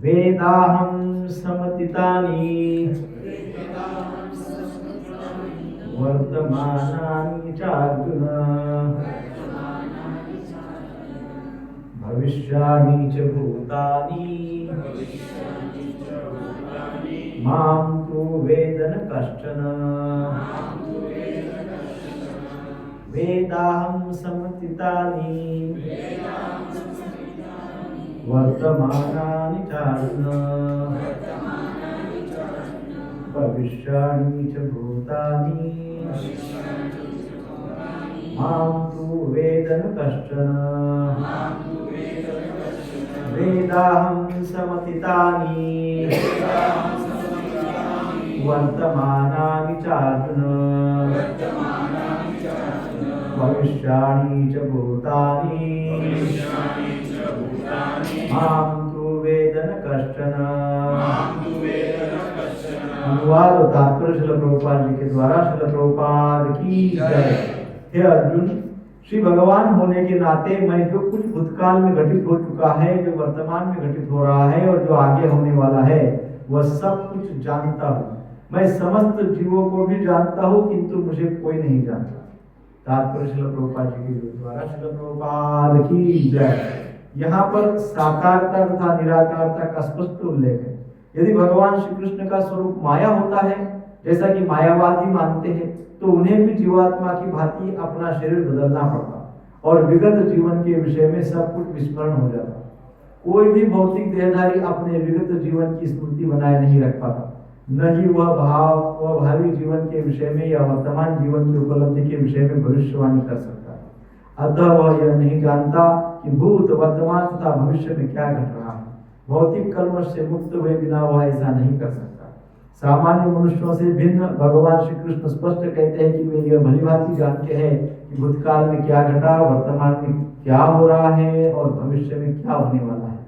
वेदाहं समतीतानि वर्तमानानि चार्जुन भविष्याणि च भूतानि मां तु वेद न कश्चन। वेदाहं समतीतानि वर्तमानानि चार्जुन भविष्याणि च भूतानि मां तु वेद न कश्चन। वेदाहं समतीतानि वर्तमानानि चार्जुन भविष्याणि च भूतानि मां तु वेद न कश्चन। अनुवाद और तात्पर्य श्रील प्रभुपाद जी के द्वारा। श्रील प्रभुपाद की जय। हे अर्जुन, श्री भगवान होने के नाते मैं जो कुछ भूतकाल में घटित हो चुका है, जो वर्तमान में घटित हो रहा है और जो आगे होने वाला है, वह सब कुछ जानता हूँ। मैं समस्त जीवों को भी जानता हूँ, किंतु मुझे कोई नहीं जानता। तात्पर्य श्रील प्रभुपाद जी के द्वारा। श्रील प्रभुपाद की जय। यहाँ पर साकारता तथा निराकारता का स्पष्ट उल्लेख है। यदि भगवान श्री कृष्ण का स्वरूप माया होता है, जैसा कि मायावादी मानते हैं, तो उन्हें भी जीवात्मा की भांति अपना शरीर बदलना पड़ता और विगत जीवन के विषय में सब कुछ विस्मरण हो जाता। कोई भी भौतिक देहधारी अपने विगत जीवन की स्मृति बनाए नहीं रख पाता, न ही वह भावी जीवन के विषय में या वर्तमान जीवन की उपलब्धि के विषय में भविष्यवाणी कर सकता है। अतः वह यह नहीं जानता कि भूत, वर्तमान तथा भविष्य में क्या घट रहा है। भौतिक कल्मश से मुक्त हुए बिना वह ऐसा नहीं कर सकता। सामान्य मनुष्यों से भिन्न भगवान श्री कृष्ण स्पष्ट कहते हैं कि वे यह भलीभांति जानते हैं कि भूतकाल में क्या घटा, वर्तमान में क्या हो रहा है और भविष्य में क्या होने वाला है।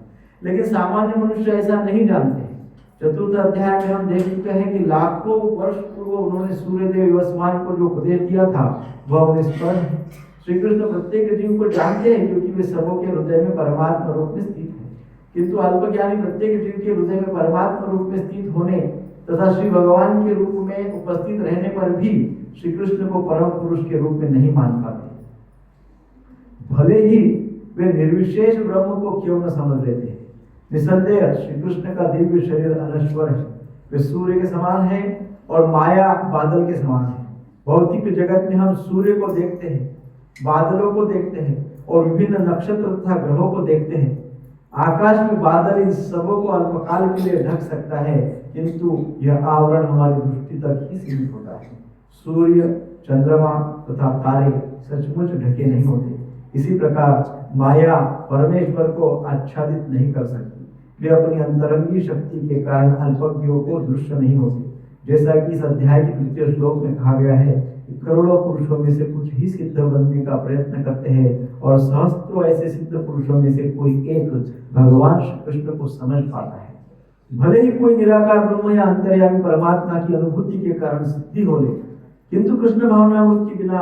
लेकिन सामान्य मनुष्य ऐसा नहीं जानते। चतुर्थ अध्याय में हम देख चुके हैं कि लाखों वर्ष पूर्व उन्होंने सूर्यदेव युष्मान को जो उपदेश दिया था, वह उन्हें स्पष्ट है। श्री कृष्ण प्रत्येक जीव को जानते हैं, क्योंकि वे सबों के हृदय में परमात्मा रूप में स्थित है। किंतु अल्पज्ञानी प्रत्येक जीव के हृदय में परमात्मा रूप में स्थित होने तथा श्री भगवान के रूप में उपस्थित रहने पर भी श्री कृष्ण को परम पुरुष के रूप में नहीं मान पाते। भले ही वे निर्विशेष ब्रह्म को क्यों न समझ लेते हैं। निसंदेह श्री कृष्ण का दिव्य शरीर अनश्वर है। वे सूर्य के समान है और माया बादल के समान है। भौतिक जगत में हम सूर्य को देखते हैं, बादलों को देखते हैं और विभिन्न नक्षत्र तथा ग्रहों को देखते हैं। आकाश में बादल इन सबों को अल्पकाल के लिए ढक सकता है, किंतु यह आवरण हमारी दृष्टि तक ही सीमित होता है। सूर्य, चंद्रमा तथा तारे सचमुच ढके नहीं होते। इसी प्रकार माया परमेश्वर को आच्छादित नहीं कर सकती। वे अपनी अंतरंगी शक्ति के कारण अल्पज्ञों को दृश्य नहीं होते। जैसा कि इस अध्याय के तृतीय श्लोक में कहा गया है कि करोड़ों पुरुषों में से कुछ ही सिद्ध बनने का प्रयत्न करते हैं और सहस्त्रों ऐसे सिद्ध पुरुषों में से कोई एक भगवान श्री कृष्ण को समझ पाता है। भले ही कोई निराकार ब्रह्म या अंतर्यामी परमात्मा की अनुभूति के कारण सिद्धि हो ले, किंतु कृष्ण भावनामृत के बिना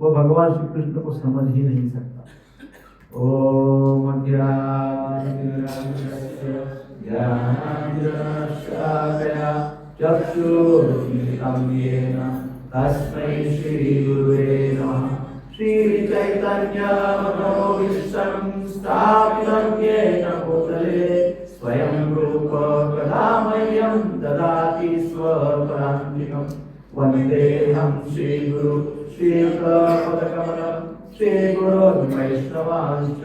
वह भगवान श्री कृष्ण को समझ ही नहीं सकता। ओम चक्षुरुन्मिलितं येन तस्मै श्री गुरुवे नमः। श्री चैतन्य मनोभीष्टं स्थापितं येन भूतले स्वयं रूप कदा मह्यं ददाति स्वपदान्तिकं। वन्देऽहं श्रीगुरु श्रीयुतपदकमलं श्रीगुरोन्वैष्णवांश्च।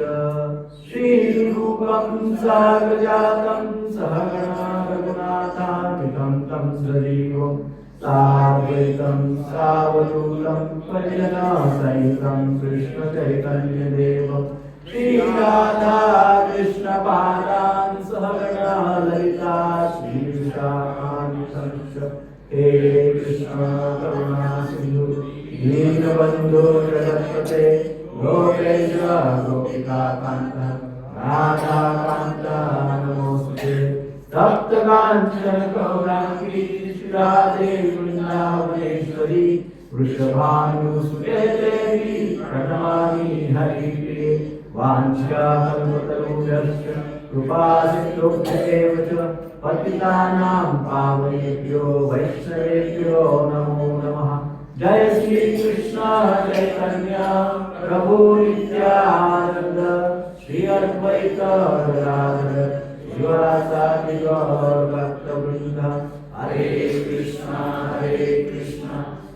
श्रीरूपं साग्रजातं सहगणा रघुनाथान्वितं तं सजीवं साद्वैतं सावधूतं परिजनसहितं कृष्णचैतन्यदेवं श्रीराधा कृष्णपादान् सहगणा ललिता श्रीविशाखान्वितंश्च। हे कृष्ण करुणा सिन्धु दीनबन्धो जगत्पते गोपेश गोपिकान्त राधाकान्त नमोस्तुते। तप्तकाञ्चन गौराङ्गी राधे वृन्दावनेश्वरी वृषभानुसुते देवी प्रणमामि हरिप्रिये। वाञ्छाकल्पतरुभ्यश्च कृपासिन्धुभ्येव च पतितानां पावनेभ्यो वैष्णवेभ्यो नमो नमः। जय श्री कृष्ण चैतन्य प्रभु नित्यानंद श्री अद्वैत गदाधर शिवासादि गौर भक्तवृंद। हरे कृष्णा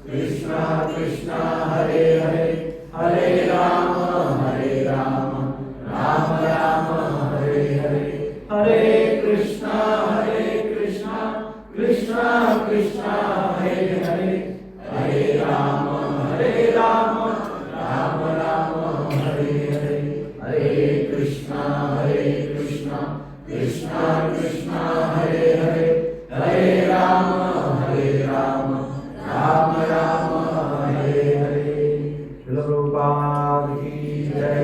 कृष्णा कृष्णा हरे हरे, हरे राम राम राम हरे हरे। हरे कृष्णा कृष्णा कृष्णा हरे हरे, हरे राम राम राम हरे हरे। हरे कृष्णा कृष्णा कृष्णा हरे हरे, हरे राम राम राम हरे हरे। श्रील प्रभुपाद की जय।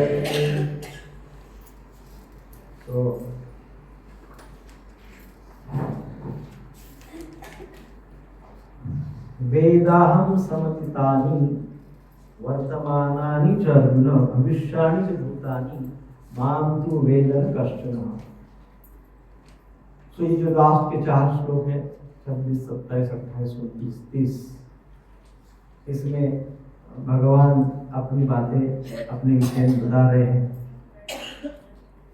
तो वेदाहं समतितानि वर्तमानानि च अर्जुन भविष्याणि च भूतानि मां तु वेद न कश्चन। तो ये जो लास्ट के 4 श्लोक है 26, 27, 28, 29, 30, इसमें भगवान अपनी बातें अपने विषय में बता रहे हैं।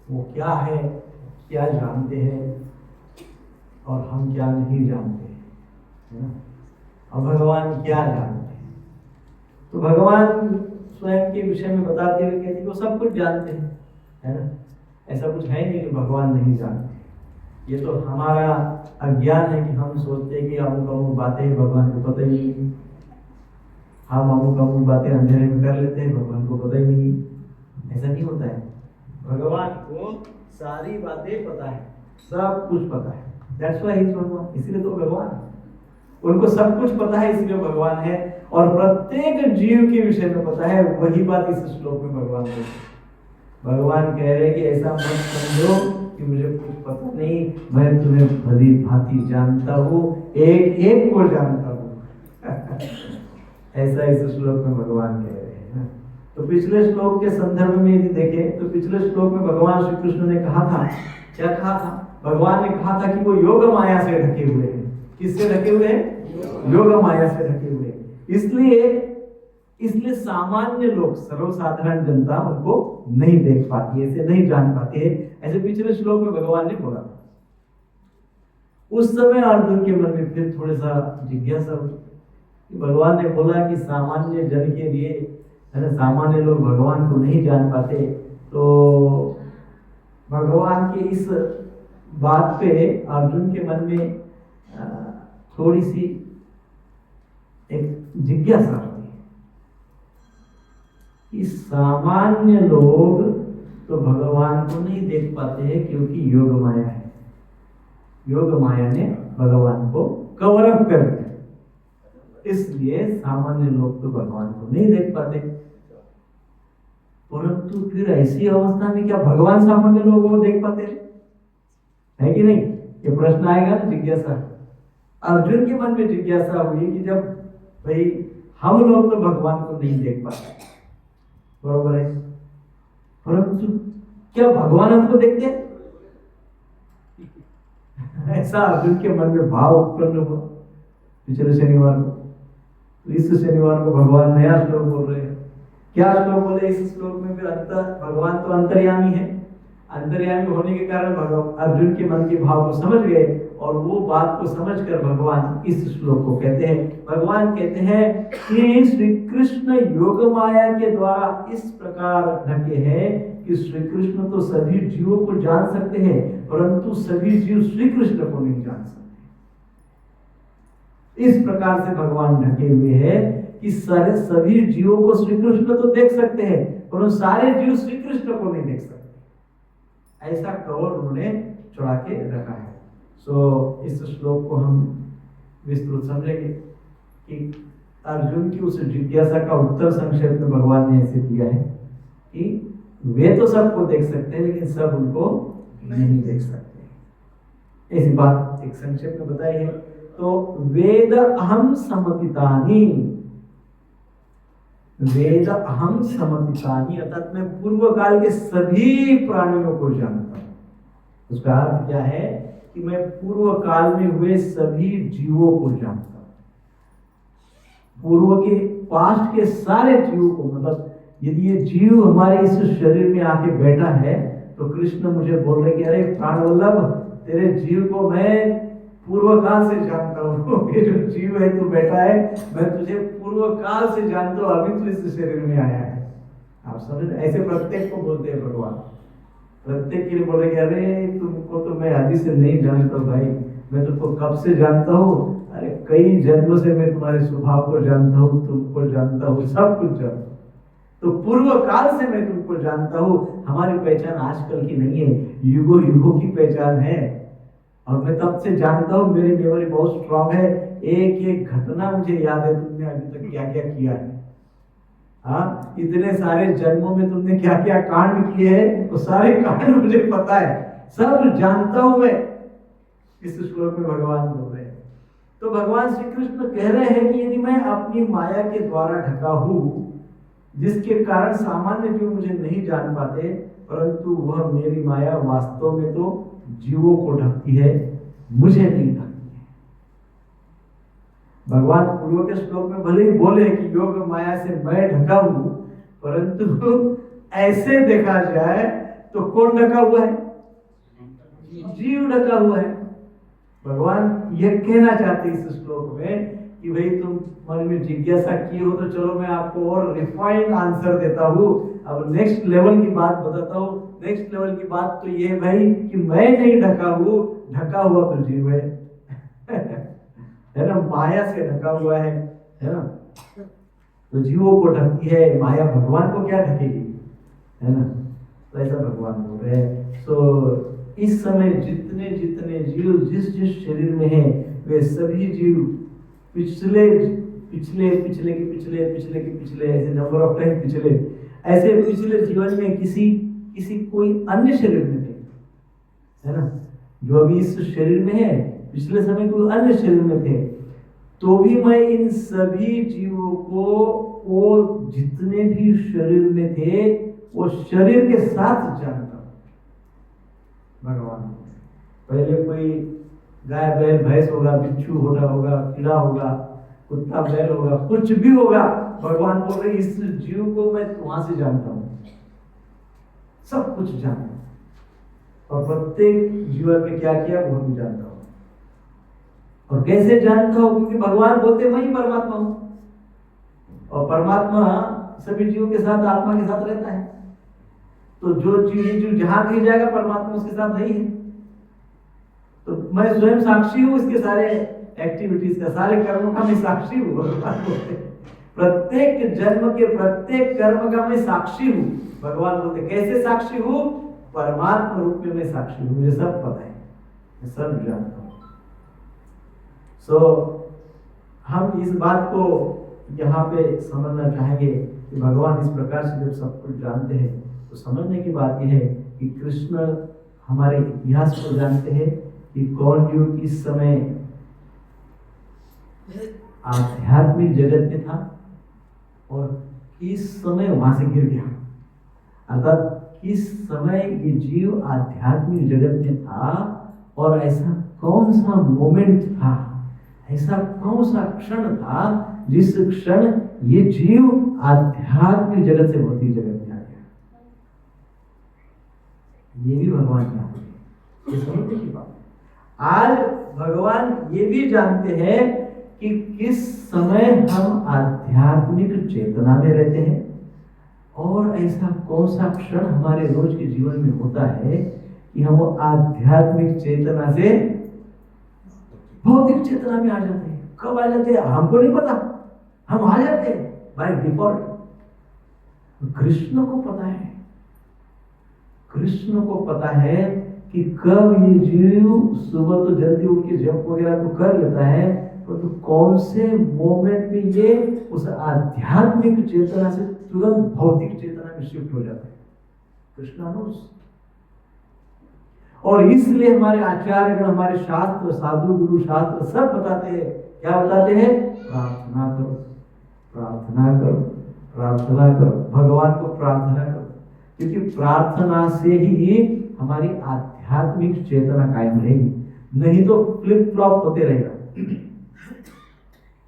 वो क्या है, क्या जानते हैं और हम क्या नहीं जानते हैं, है ना। और भगवान क्या जानते हैं, तो भगवान स्वयं के विषय में बताते हुए कहते हैं वो सब कुछ जानते हैं, है ना। ऐसा कुछ है नहीं कि भगवान नहीं जानते। ये तो हमारा अज्ञान है कि हम सोचते हैं कि अमुक अमुक बातें भगवान को पता ही नहीं। हम अमुक अमुक बातें अंधेरे में कर लेते हैं, भगवान को पता ही नहीं। ऐसा नहीं होता है, भगवान को सारी बातें पता है, सब कुछ पता है। That's why he is भगवान, इसलिए तो भगवान है। उनको सब कुछ पता है इसलिए भगवान है, और प्रत्येक जीव के विषय में पता है। वही बात इस श्लोक में भगवान बोलते हैं। भगवान कह रहे हैं कि ऐसा मत समझो कि मुझे कुछ पता नहीं, मैं तुम्हें भली भांति जानता हूँ, एक एक को जानता हूँ। ऐसा इस श्लोक में भगवान कह रहे हैं। तो पिछले श्लोक के संदर्भ में यदि देखें तो पिछले श्लोक में भगवान श्री कृष्ण ने कहा था, क्या कहा था? भगवान ने कहा था कि वो योग माया से ढके हुए हैं। किससे ढके हुए हैं? योग माया से ढके हुए हैं। इसलिए सामान्य लोग, सर्वसाधारण जनता उनको नहीं देख पाती, ऐसे नहीं जान पाती है। ऐसे पिछले श्लोक में भगवान ने बोला। उस समय अर्जुन के मन में फिर थोड़ा सा जिज्ञासा हुई। भगवान ने बोला कि सामान्य जन के लिए, है ना, सामान्य लोग भगवान को नहीं जान पाते। तो भगवान के इस बात पे अर्जुन के मन में थोड़ी सी एक जिज्ञासा हुई कि सामान्य लोग तो भगवान को नहीं देख पाते हैं क्योंकि योग माया है। योग माया ने भगवान को कवर अप कर दिया, इसलिए सामान्य लोग तो भगवान को नहीं देख पाते। परंतु फिर ऐसी अवस्था में क्या भगवान सामान्य लोगों को देख पाते है कि नहीं? ये प्रश्न आएगा ना, जिज्ञासा। अर्जुन के मन में जिज्ञासा हुई कि जब भाई हम लोग तो भगवान को नहीं देख पाते, बरोबर है, परंतु क्या भगवान हमको देखते हैं? ऐसा अर्जुन के मन में भाव उत्पन्न हुआ पिछले शनिवार को। तो इस शनिवार को भगवान नया श्लोक बोल रहे हैं। क्या श्लोक बोले इस श्लोक में? फिर भगवान तो अंतर्यामी है। अंतर्यामी होने के कारण अर्जुन के मन के भाव को समझ गए, और वो बात को समझकर भगवान इस श्लोक को कहते हैं। भगवान कहते हैं कि श्री कृष्ण योग माया के द्वारा इस प्रकार ढके हैं कि श्री कृष्ण तो सभी जीवों को जान सकते हैं, परंतु सभी जीव श्री कृष्ण को नहीं जान सकते। इस प्रकार से भगवान ढके हुए हैं कि सभी जीवों को श्री कृष्ण तो देख सकते हैं, परंतु सारे जीव श्री कृष्ण को नहीं देख सकते। ऐसा कवर उन्होंने चढ़ा के रखा है। इस श्लोक को हम विस्तृत समझेंगे कि अर्जुन की उस जिज्ञासा का उत्तर संक्षेप में भगवान ने ऐसे दिया है कि वे तो सबको देख सकते हैं, लेकिन सब उनको नहीं देख सकते। ऐसी बात एक संक्षेप में बताई है। तो वेद अहम समतितानि, वेद अहम समतितानि, अर्थात मैं पूर्व काल के सभी प्राणियों को जानता हूं। उसका अर्थ क्या है कि मैं पूर्व काल में हुए सभी जीवों को जानता हूं, पूर्व के पास्ट के सारे जीवों को। मतलब यदि ये जीव हमारे इस शरीर में आके बैठा है तो कृष्ण मुझे बोल रहे कि अरे प्राण वल्लभ, तेरे जीव को मैं पूर्व काल से जानता हूँ। ये जो जीव है तू बैठा है, मैं तुझे पूर्व काल से जानता हूँ, अभी तू इस शरीर में आया है। आप समझ, ऐसे प्रत्येक को बोलते हैं भगवान, प्रत्येक के लिए बोल रहे कि अरे तुमको तो मैं अभी से नहीं जानता भाई, मैं तुमको कब से जानता हूँ, अरे कई जन्मों से मैं तुम्हारे स्वभाव को जानता हूँ, तुमको जानता हूँ, सब कुछ जानता हूँ। तो पूर्व काल से मैं तुमको जानता हूँ। हमारी पहचान आजकल की नहीं है, युगों युगों की पहचान है। और मैं तब से जानता हूँ, मेरी मेमोरी बहुत स्ट्रांग है, एक एक घटना मुझे याद है, तुमने अभी तक क्या क्या किया है। हाँ, इतने सारे जन्मों में तुमने क्या क्या कांड किए हैं, वो सारे कांड मुझे पता है, सब जानता हूं मैं। इस श्लोक में भगवान बोल रहे हैं। तो भगवान श्री कृष्ण कह रहे हैं कि यदि मैं अपनी माया के द्वारा ढका हूं, जिसके कारण सामान्य जीव मुझे नहीं जान पाते, परंतु वह मेरी माया वास्तव में तो जीवों को ढकती है, मुझे नहीं ढकती है। भगवान पूर्व के श्लोक में भले ही बोले कि योग माया से मैं ढका हूं, परंतु ऐसे देखा जाए तो कौन ढका हुआ है? जीव ढका हुआ है। भगवान ये कहना चाहते इस श्लोक में कि भाई तुम मन में जिज्ञासा किए हो तो चलो मैं आपको और रिफाइंड आंसर देता हूँ। अब नेक्स्ट लेवल की बात बताता हूँ। नेक्स्ट लेवल की बात तो ये है भाई कि मैं नहीं ढका हूँ, ढका हुआ तो जीव है। है ना, माया से ढका हुआ है ना। तो जीवों को ढकती है माया, भगवान को क्या ढकेगी, है ना। तो ऐसा भगवान बोल रहे हैं। तो इस समय जितने जितने जीव जिस जिस शरीर में हैं, वे सभी जीव पिछले पिछले पिछले के पिछले पिछले के पिछले ऐसे नंबर ऑफ टाइम पिछले, ऐसे पिछले जीवन में किसी किसी कोई अन्य शरीर में थे, है ना। जो अभी इस शरीर में है, पिछले समय कोई अन्य शरीर में थे, तो भी मैं इन सभी जीवों को वो जितने भी शरीर में थे वो शरीर के साथ जानता हूं। भगवान पहले कोई गाय बैल भैंस होगा, बिच्छू होगा, कीड़ा होगा, कुत्ता बैल होगा, कुछ भी होगा, भगवान बोल रहे इस जीव को मैं वहां से जानता हूं, सब कुछ जानता हूं, और प्रत्येक जीवन में क्या किया वो भी जानता हूं। और कैसे जानता हूं? क्योंकि भगवान बोलते मैं ही परमात्मा हूं, और परमात्मा सभी जीवों के साथ, आत्मा के साथ रहता है। तो जो जीव जहां कहीं जाएगा परमात्मा उसके साथ नहीं है। तो मैं स्वयं साक्षी हूं इसके सारे एक्टिविटीज का, सारे कर्मों का मैं साक्षी हूं। भगवान बोलते प्रत्येक जन्म के प्रत्येक कर्म का मैं साक्षी हूं। भगवान बोलते कैसे साक्षी हूं? परमात्मा रूप में मैं साक्षी हूं, मुझे सब पता है, मैं सब जानता हूं। हम इस बात को यहाँ पे समझना चाहेंगे कि भगवान इस प्रकार से जब सब कुछ जानते हैं, तो समझने की बात यह है कि कृष्ण हमारे इतिहास को जानते हैं कि कौन युग किस समय आध्यात्मिक जगत में था और किस समय वहां से गिर गया। अर्थात किस समय ये जीव आध्यात्मिक जगत में था और ऐसा कौन सा मोमेंट था, ऐसा कौन सा क्षण था जिस क्षण ये जीव आध्यात्मिक जगत से भौतिक जगत में आ गया। ये भी भगवान जानते हैं, ये समझने की बात। आज भगवान ये भी जानते हैं कि किस समय हम आध्यात्मिक चेतना में रहते हैं और ऐसा कौन सा क्षण हमारे रोज के जीवन में होता है कि हम आध्यात्मिक चेतना से भौतिक चेतना में आ जाते हैं। कब आ जाते हैं हमको नहीं पता, हम आ जाते हैं बाय डिफॉल्ट। कृष्ण को पता है, कृष्ण को पता है कि कब ये जीव सुबह तो जल्दी उठ के जंप वगैरह तो कर लेता है, तो कौन से मोमेंट में ये उस आध्यात्मिक चेतना से तुरंत भौतिक चेतना में शिफ्ट हो जाता है। कृष्ण नोस। और इसलिए हमारे आचार्यगण, हमारे शास्त्र, साधु गुरु शास्त्र सब बताते हैं, क्या बताते हैं? प्रार्थना करो, प्रार्थना करो, प्रार्थना करो, भगवान को प्रार्थना करो, क्योंकि प्रार्थना से ही हमारी आध्यात्मिक आध्यात्मिक चेतना कायम रहेगी, नहीं तो फ्लिप फ्लॉप होते रहेगा।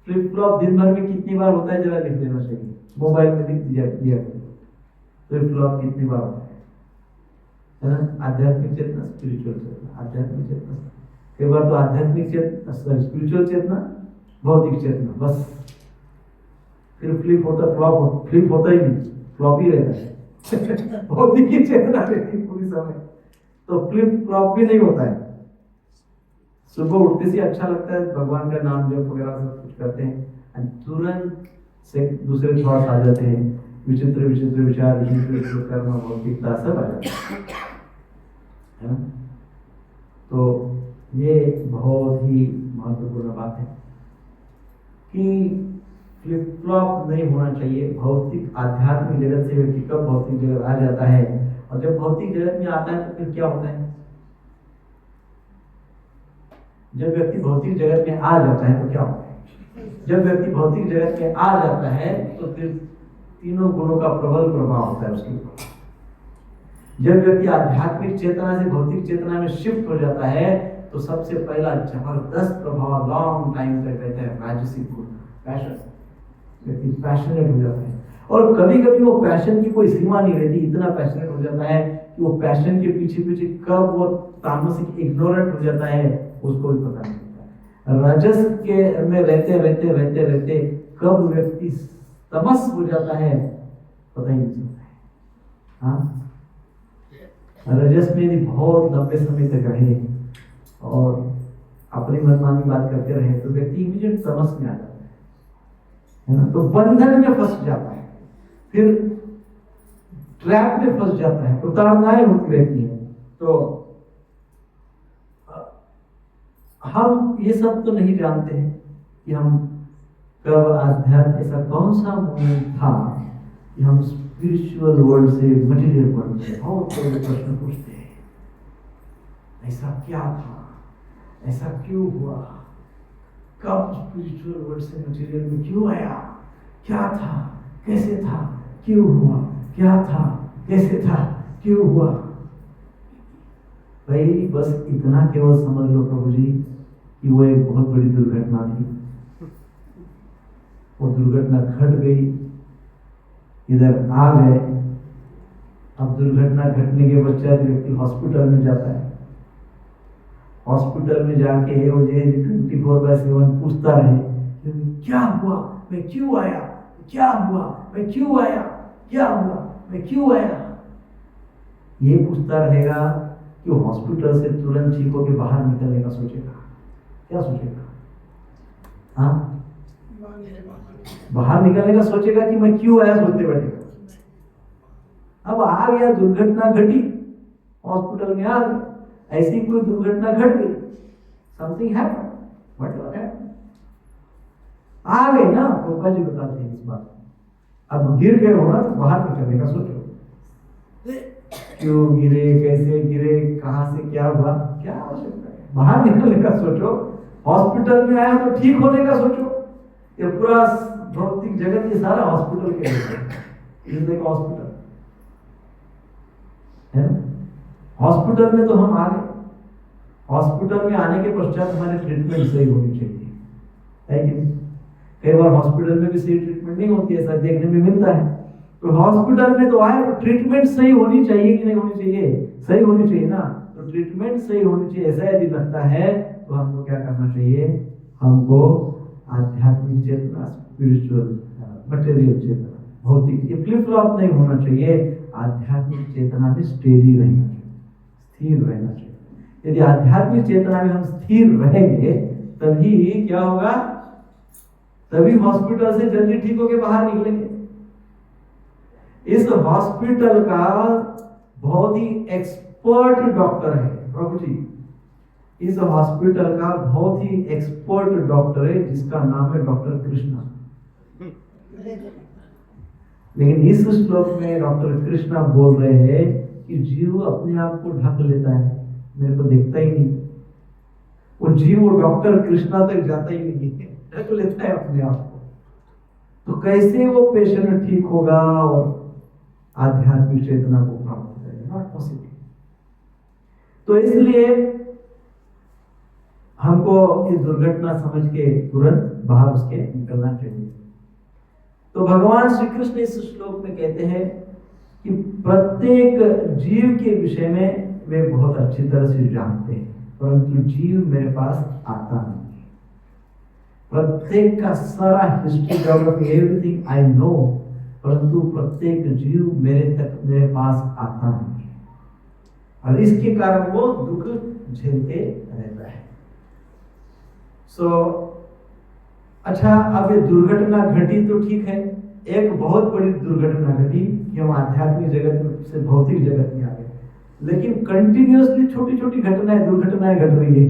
फ्लिप फ्लॉप दिन भर में कितनी बार होता है जरा लिख लेना चाहिए, मोबाइल में लिख दिया। फ्लिप फ्लॉप कितनी बार होता है ना? आध्यात्मिक चेतना, स्पिरिचुअल चेतना, आध्यात्मिक चेतना। कई बार तो आध्यात्मिक चेतना, स्पिरिचुअल चेतना, भौतिक चेतना, बस फिर फ्लिप होता ही नहीं, फ्लॉप ही रहता है। भौतिक की चेतना रहती पूरी समय, तो फ्लिप फ्लॉप भी नहीं होता है। सुबह उठते से अच्छा लगता है, भगवान का नाम जप वगैरह सब कुछ करते हैं, तुरंत से दूसरे थॉट्स आ जाते हैं, विचित्र विचित्र विचार, विचित्र कर्म, भौतिकता सब आ जाता है ना। तो ये बहुत ही महत्वपूर्ण बात है कि फ्लिप फ्लॉप नहीं होना चाहिए। भौतिक आध्यात्मिक जगत से व्यक्ति कब भौतिक जगत आ जाता है, और जब भौतिक जगत में आता है तो फिर क्या होता है? जब व्यक्ति भौतिक जगत में आ जाता है तो क्या होता है? जब व्यक्ति भौतिक जगत में आ जाता है तो फिर तीनों गुणों का प्रबल प्रभाव होता है उसके ऊपर। जब व्यक्ति आध्यात्मिक चेतना से भौतिक चेतना में शिफ्ट हो जाता है तो सबसे पहला जबरदस्त प्रभाव लॉन्ग टाइम तक रहता है राजसिक गुण, पैशन। व्यक्ति पैशनेट हो जाता है, और कभी कभी वो पैशन की कोई सीमा नहीं रहती, इतना पैशनेट हो जाता है कि वो पैशन के पीछे पीछे कब वो तामसिक इग्नोरेंट हो जाता है उसको भी पता नहीं होता। रजस के में रहते रहते रहते रहते कब व्यक्ति तमस हो जाता है पता ही नहीं चलता है। हाँ, रजस में यदि बहुत लंबे समय तक रहे और अपनी मनमानी बात करते रहे तो व्यक्ति इमीडिएट तमस में आ जाता है ना, तो बंधन में फंस जाता है, फिर ट्रैप में फंस जाता है, उतारनाएं होती रहती है। तो हम ये सब तो नहीं जानते हैं कि हम कब आध्यात्म, ऐसा कौन सा मोमेंट था कि हम स्पिरिचुअल वर्ल्ड से मटेरियल वर्ल्ड में बहुत बड़े प्रश्न पूछते हैं, ऐसा क्या था, ऐसा क्यों हुआ, कब स्पिरिचुअल वर्ल्ड से मटेरियल में क्यों आया, क्या था, कैसे था, क्यों हुआ, क्या था, कैसे था, क्यों हुआ। भाई बस इतना केवल समझ लो प्रभु जी कि वो एक बहुत बड़ी दुर्घटना थी, वो दुर्घटना घट गई, इधर आ गए। अब दुर्घटना घटने के पश्चात व्यक्ति हॉस्पिटल में जाता है, हॉस्पिटल में जाके वो 24/7 पूछता रहे क्या हुआ, मैं क्यों आया, क्या हुआ, मैं क्यों आया, क्या हुआ, मैं क्यों आया। ये पूछता रहेगा कि वो हॉस्पिटल से तुरंत ठीक होकर बाहर निकलने का सोचेगा। क्या सोचेगा? हाँ, बाहर निकलने का सोचेगा कि मैं क्यों आया सोचते बैठेगा। अब आ गया, दुर्घटना घटी, हॉस्पिटल में आ गए, ऐसी कोई दुर्घटना घट गई, समथिंग हैपेंड, व्हाटएवर हैपेंड, आ गए ना। गोपाल जी बताते हैं इस बात। अब गिर गए हो ना तो बाहर निकलने का सोचो, क्यों गिरे, कैसे गिरे, कहां से क्या हुआ, क्या आवश्यकता है, बाहर निकलने का सोचो। हॉस्पिटल में आया तो ठीक होने का सोचो। ये पूरा भौतिक जगत ये सारा हॉस्पिटल के लिए हॉस्पिटल है ना। हॉस्पिटल में तो हम आ गए, हॉस्पिटल में आने के पश्चात हमारी ट्रीटमेंट सही होनी चाहिए, है कि नहीं? कई बार हॉस्पिटल में भी सही ट्रीटमेंट नहीं होती है, ऐसा देखने में मिलता है। तो हॉस्पिटल में तो आए तो ट्रीटमेंट सही होनी चाहिए कि नहीं होनी चाहिए? सही होनी चाहिए ना। तो ट्रीटमेंट सही होनी चाहिए, ऐसा यदि लगता है तो हमको क्या करना चाहिए? हमको आध्यात्मिक चेतना, स्पिरिचुअल, मटेरियल चेतना, भौतिक, ये फ्लिप फ्लॉप नहीं होना चाहिए। आध्यात्मिक चेतना में स्टेडी रहना चाहिए, स्थिर रहना चाहिए। यदि आध्यात्मिक चेतना में हम स्थिर रहेंगे तभी क्या होगा? तभी हॉस्पिटल से जल्दी ठीक होके बाहर निकलेंगे। इस हॉस्पिटल का बहुत ही एक्सपर्ट डॉक्टर है प्रभु जी, इस हॉस्पिटल का बहुत ही एक्सपर्ट डॉक्टर है जिसका नाम है डॉक्टर कृष्णा। लेकिन इस श्लोक में डॉक्टर कृष्णा बोल रहे हैं कि जीव अपने आप को ढक लेता है, मेरे को देखता ही नहीं। वो जीव वो डॉक्टर कृष्णा तक जाता ही नहीं है, ढक लेता है अपने आप को। तो कैसे वो पेशेंट ठीक होगा और आध्यात्मिक चेतना को प्राप्त करेगा? Not possible. तो इसलिए हमको इस दुर्घटना समझ के तुरंत बाहर उसके निकलना चाहिए। तो भगवान श्री कृष्ण इस श्लोक में कहते हैं कि प्रत्येक जीव के विषय में वे बहुत अच्छी तरह से जानते हैं, परंतु जीव मेरे पास आता नहीं। प्रत्येक का सारा history geography everything I know, परंतु प्रत्येक जीव मेरे पास आता नहीं है, और इसके कारण वो दुख झेलते रहता है। अच्छा, अब ये दुर्घटना घटी तो ठीक है, एक बहुत बड़ी दुर्घटना घटी कि हम आध्यात्मिक जगत से भौतिक जगत में आ गए, लेकिन कंटिन्यूअसली छोटी छोटी घटनाएं दुर्घटनाएं घट रही है।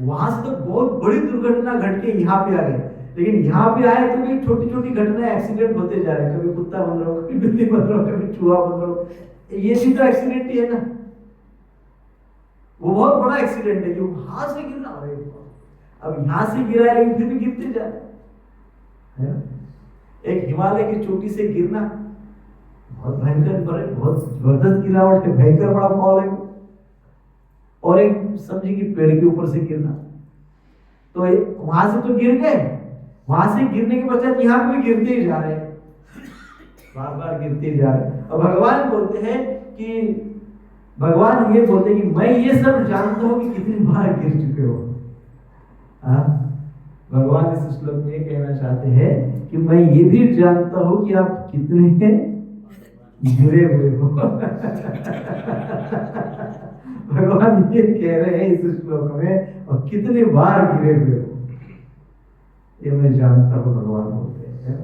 वहां से तो बहुत बड़ी दुर्घटना घट के यहाँ पे आ गए, लेकिन यहाँ पे आए तो भी छोटी छोटी घटनाएं एक्सीडेंट होते जा रहे हैं। कभी कुत्ता बन रहा हो, कभी बिल्ली बन रहा हो, कभी चूहा बन रहा हो, ये भी तो एक्सीडेंट ही है ना। वो बहुत बड़ा एक्सीडेंट है कि वहां से गिरना, अब यहां से गिरा है लेकिन फिर भी गिरते जा रहे हैं। एक हिमालय की चोटी से गिरना बहुत भयंकर, बहुत जबरदस्त गिरावट है, भयंकर बड़ा फॉल है। और एक समझिए कि पेड़ के ऊपर से गिरना, तो वहां से तो गिर गए, वहां से गिरने के पश्चात यहाँ पे भी गिरते ही जा रहे हैं, बार बार गिरते ही जा रहे हैं। और भगवान बोलते हैं कि भगवान ये बोलते हैं कि मैं ये सब जानता हूं कि कितनी बार गिर चुके हो। भगवान इस श्लोक में ये कहना चाहते हैं कि मैं ये भी जानता हूं कि आप कितने गिरे हुए हो। भगवान ये कह रहे हैं इस श्लोक में, और कितने बार गिरे हुए हो ये मैं जानता हूं, भगवान बोलते हैं।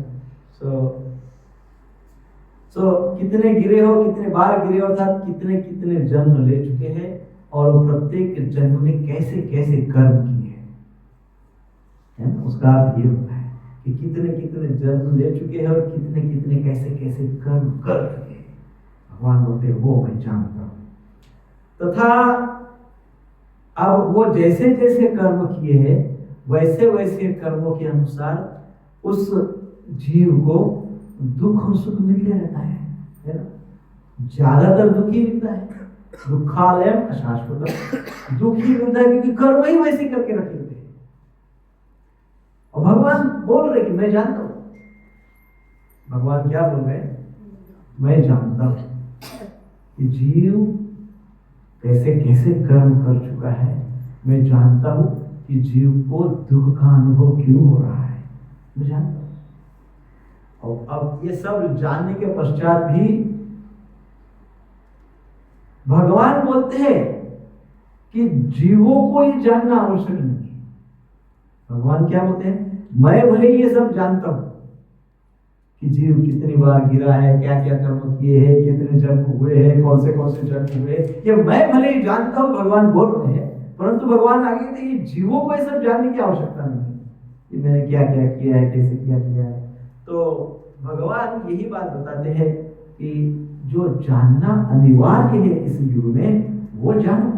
सो कितने गिरे हो, कितने बार गिरे हो, अर्थात कितने कितने जन्म ले चुके हैं, और प्रत्येक जन्म में कैसे कैसे कर्म किए हैं, उसका अर्थ ये होता है कि कितने कितने जन्म ले चुके हैं और कितने कितने कैसे कैसे कर्म कर चुके हैं। भगवान बोलते हैं वो मैं जानता हूं। तथा अब वो जैसे जैसे कर्म किए हैं वैसे वैसे कर्मों के अनुसार उस जीव को दुख और सुख मिलते रहता है ना। ज्यादातर दुखी मिलता है, दुखालयम अशाश्वतम, दुखी मिलता है क्योंकि कर्म ही वैसे करके रख लेते हैं। और भगवान बोल रहे कि मैं जानता हूं। भगवान क्या बोल रहे हैं? मैं जानता हूं कि जीव कैसे कैसे कर्म कर चुका है। मैं जानता हूं कि जीव को दुख का अनुभव क्यों हो रहा है, मैं जानता हूं। और अब ये सब जानने के पश्चात भी भगवान बोलते हैं कि जीवों को ये जानना आवश्यक नहीं है। भगवान क्या बोलते हैं? मैं भले ये सब जानता हूं कि जीव कितनी बार गिरा है, क्या क्या कर्म किए हैं, कितने जन्म हुए हैं, कौन से जन्म हुए, ये मैं भले ही जानता हूं, भगवान बोल रहे हैं। परंतु भगवान आगे कहते हैं जीवों को ये सब जानने की आवश्यकता नहीं है कि मैंने क्या क्या किया है, कैसे क्या किया है। तो भगवान यही बात बताते हैं कि जो जानना अनिवार्य है इस युग में वो जानो।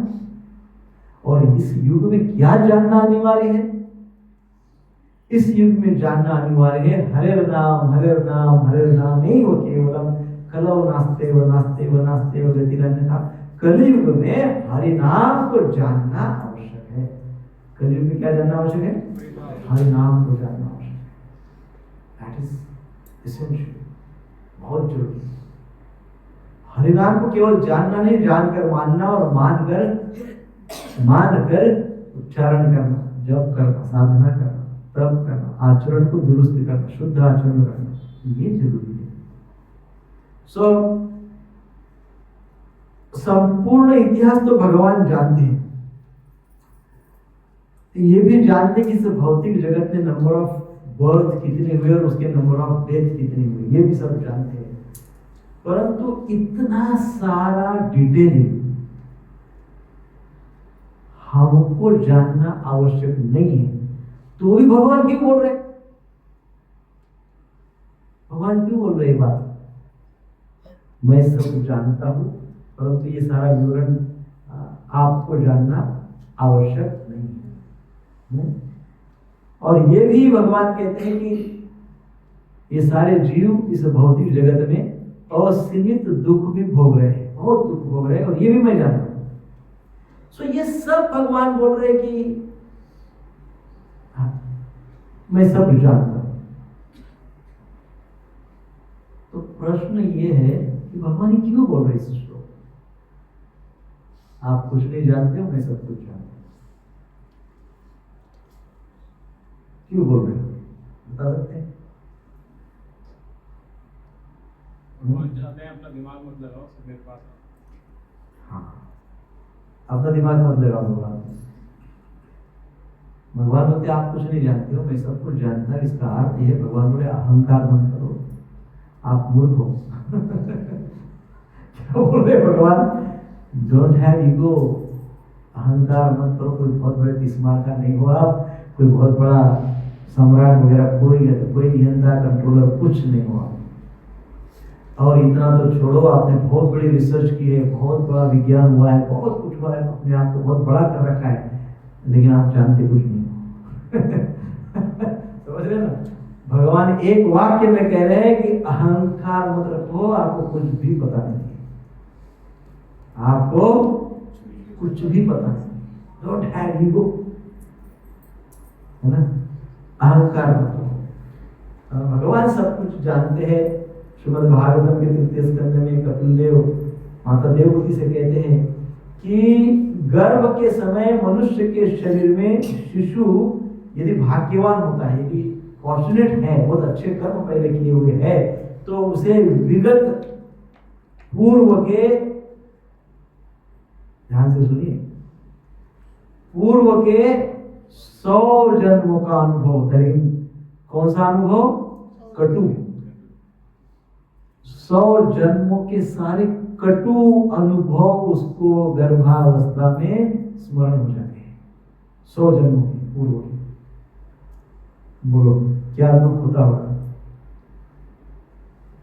और इस युग में क्या जानना अनिवार्य है? इस युग में जानना अनिवार्य है हरे नाम नहीं वो केवलम कलौ नास्ते व गतिरन्यथा। कलयुग में हरि नाम को जानना आवश्यक है। कलयुग में क्या जानना आवश्यक है? हरि नाम को जानना आवश्यक है। दैट इज एसेंशियल, बहुत जरूरी है। हरि नाम को केवल जानना नहीं, जानकर मानना, और मानकर उच्चारण करना, जप करना, साधना करना, तप करना, आचरण को दुरुस्त करना, शुद्ध आचरण करना, ये जरूरी है। संपूर्ण इतिहास तो भगवान जानते हैं। ये भी जानते कि इस भौतिक जगत में नंबर ऑफ बर्थ कितने हुए और उसके नंबर ऑफ डेथ कितने हुए, ये भी सब जानते हैं। परंतु इतना सारा डिटेलिंग हमको जानना आवश्यक नहीं है। तो भी भगवान क्यों बोल रहे? भगवान क्यों बोल रहे बात? मैं सब जानता हूं, परंतु ये सारा विवरण आपको जानना आवश्यक नहीं है। और ये भी भगवान कहते हैं कि ये सारे जीव इस भौतिक जगत में असीमित दुख भी भोग रहे हैं, बहुत दुख भोग रहे हैं, और ये भी मैं जानता हूं। सो ये सब भगवान बोल रहे कि हाँ, मैं सब जानता हूं। तो प्रश्न ये है कि भगवान ये क्यों बोल रहे इस श्लोक? आप कुछ नहीं जानते हो, मैं सब कुछ जानता हूं, क्यों बोल रहे हो? बता सकते हैं? भगवान चाहते हैं अपना दिमाग मत लगाओ, सब मेरे पास आओ। हाँ, अपना दिमाग मत लगाओ। भगवान बोलते आप कुछ नहीं जानते हो, मैं सब कुछ जानता हूं। इसका अर्थ ये है, भगवान बोले अहंकार मत करो, आप मूर्ख हो। क्या बोल रहे भगवान? डोंट हैव ईगो, अहंकार मत करो। कोई बहुत बड़े तिस्मार का नहीं हो आप, कोई बहुत बड़ा सम्राट वगैरह कोई नियंता कंट्रोलर कुछ नहीं हो आप। और इतना तो छोड़ो, आपने बहुत बड़ी रिसर्च की है, बहुत बड़ा विज्ञान हुआ है, बहुत कुछ हुआ है, अपने आप को बहुत बड़ा कर रखा है, लेकिन आप जानते कुछ नहीं। समझ रहे ना? भगवान एक वाक्य में कह रहे हैं कि अहंकार मत रखो, आपको कुछ भी पता नहीं, आपको कुछ भी पता नहीं। डोंट हैव ईगो, है ना? अहंकार मत रखो। भगवान सब कुछ जानते हैं। श्रीमद् भागवतम के तृतीय स्कंध में कपिल देव माता देवहूति से कहते हैं कि गर्भ के समय मनुष्य के शरीर में शिशु यदि भाग्यवान होता है, यदि फॉर्चुनेट है, बहुत अच्छे कर्म पहले किए हुए है, तो उसे विगत पूर्व के, ध्यान से सुनिए, पूर्व के 100 जन्मों का अनुभव होता है। कौन सा अनुभव? कटु। 100 जन्मों के सारे कटु अनुभव उसको गर्भावस्था में स्मरण हो जाते हैं। 100 जन्मों के पूर्व के। बोलो क्या दुख होता होगा?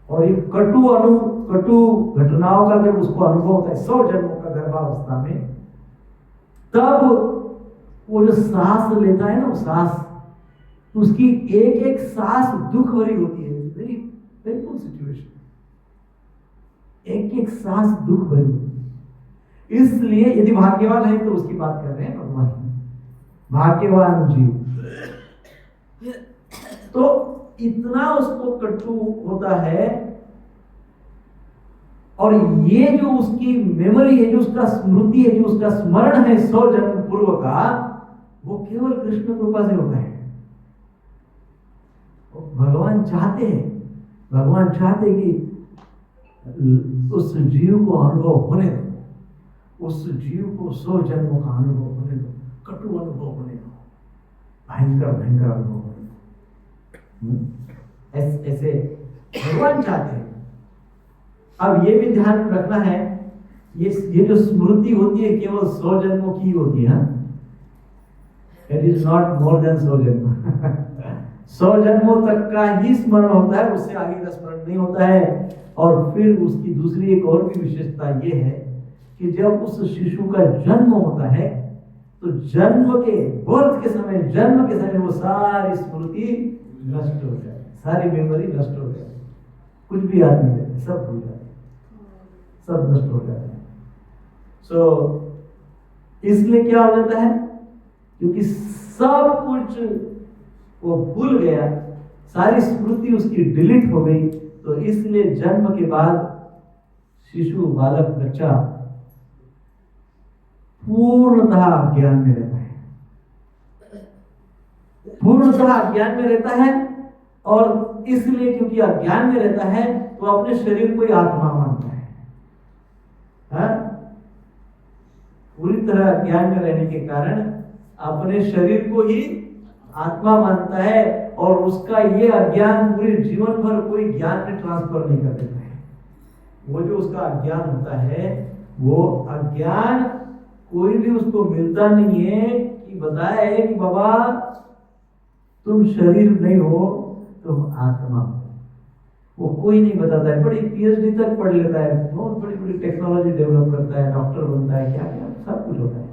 और ये कटु घटनाओं का जब उसको अनुभव होता है 100 जन्मों का गर्भावस्था में, तब वो जो सांस लेता है ना, वो सांस, उसकी एक एक सांस दुख भरी होती है। वेरी पेनफुल सिचुएशन, एक एक सांस दुख भरी होती है। इसलिए यदि भाग्यवान है तो उसकी बात कर रहे हैं भगवान, भाग्यवान जीव, तो इतना उसको कटु होता है। और ये जो उसकी मेमोरी है, जो उसका स्मृति है, जो उसका स्मरण है 100 जन्म पूर्व का, वो केवल कृष्ण कृपा से होता है। भगवान चाहते कि उस जीव को अनुभव होने दो, उस जीव को 100 जन्मों का अनुभव होने दो, कटु अनुभव होने दो, भयंकर अनुभव होने दो। ऐसे भगवान चाहते हैं। अब ये भी ध्यान रखना है, ये जो स्मृति होती है केवल 100 जन्मों की होती है। It is not more than 100 जन्म। 100 जन्मों तक का ही स्मरण होता है, उससे आगे का स्मरण नहीं होता है। और फिर उसकी दूसरी एक और भी विशेषता ये है कि जब उस शिशु का जन्म होता है, तो जन्म के समय वो सारी स्मृति नष्ट हो जाए, सारी मेमोरी नष्ट हो जाए, कुछ भी याद नहीं रहता, सब भूल जाते, सब नष्ट हो जाते हैं। सो इसलिए क्या हो जाता है? क्योंकि सब कुछ वो भूल गया, सारी स्मृति उसकी डिलीट हो गई, तो इसलिए जन्म के बाद शिशु, बालक, बच्चा पूर्णतः ज्ञान में रहता है, पूर्णतः ज्ञान में रहता है। और इसलिए क्योंकि अज्ञान में रहता है, तो अपने शरीर को ही आत्मा मानता है। पूरी तरह ज्ञान में रहने के कारण अपने शरीर को ही आत्मा मानता है, और उसका ये अज्ञान पूरे जीवन भर कोई ज्ञान में ट्रांसफर नहीं कर देता है। वो जो उसका अज्ञान होता है, वो अज्ञान कोई भी उसको मिलता नहीं है कि बताए कि बाबा तुम शरीर नहीं हो, तुम आत्मा हो। वो कोई नहीं बताता है। बड़ी पीएचडी तक पढ़ लेता है, बहुत बड़ी बड़ी टेक्नोलॉजी डेवलप करता है, डॉक्टर बनता है, क्या क्या सब कुछ होता है,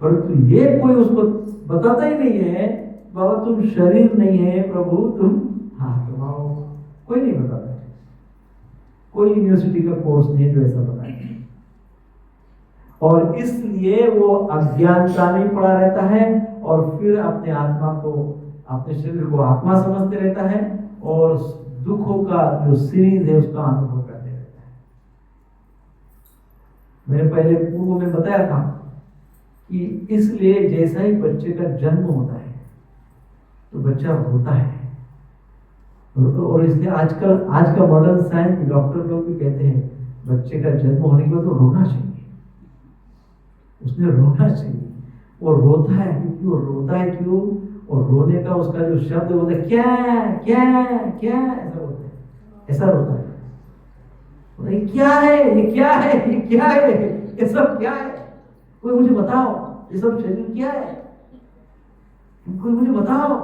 परंतु ये कोई उसको बताता ही नहीं है, बाबा तुम शरीर नहीं है प्रभु, तुम आत्मा हो। कोई नहीं बताता है, कोई यूनिवर्सिटी का कोर्स नहीं जो ऐसा बताए। और इसलिए वो अज्ञानता में पड़ा रहता है और फिर अपने आत्मा को, अपने शरीर को आत्मा समझते रहता है और दुखों का जो सीरीज है उसका अनुभव करते रहता है। मैंने पहले पूर्व में बताया था कि इसलिए जैसा ही बच्चे का जन्म होता है तो बच्चा रोता है, और इसलिए आजकल आज का मॉडर्न साइंस डॉक्टर लोग भी कहते हैं बच्चे का जन्म होने के बाद तो रोना चाहिए, उसने रोना चाहिए। वो रोता है क्योंकि वो रोता है क्यों, और रोने का उसका जो शब्द होता है क्या क्या क्या, ऐसा होता है, ऐसा रोता है। ये क्या है, ये क्या है, ये क्या है, ये सब क्या है, कोई मुझे बताओ, ये सब शरीर क्या है, कोई मुझे बताओ,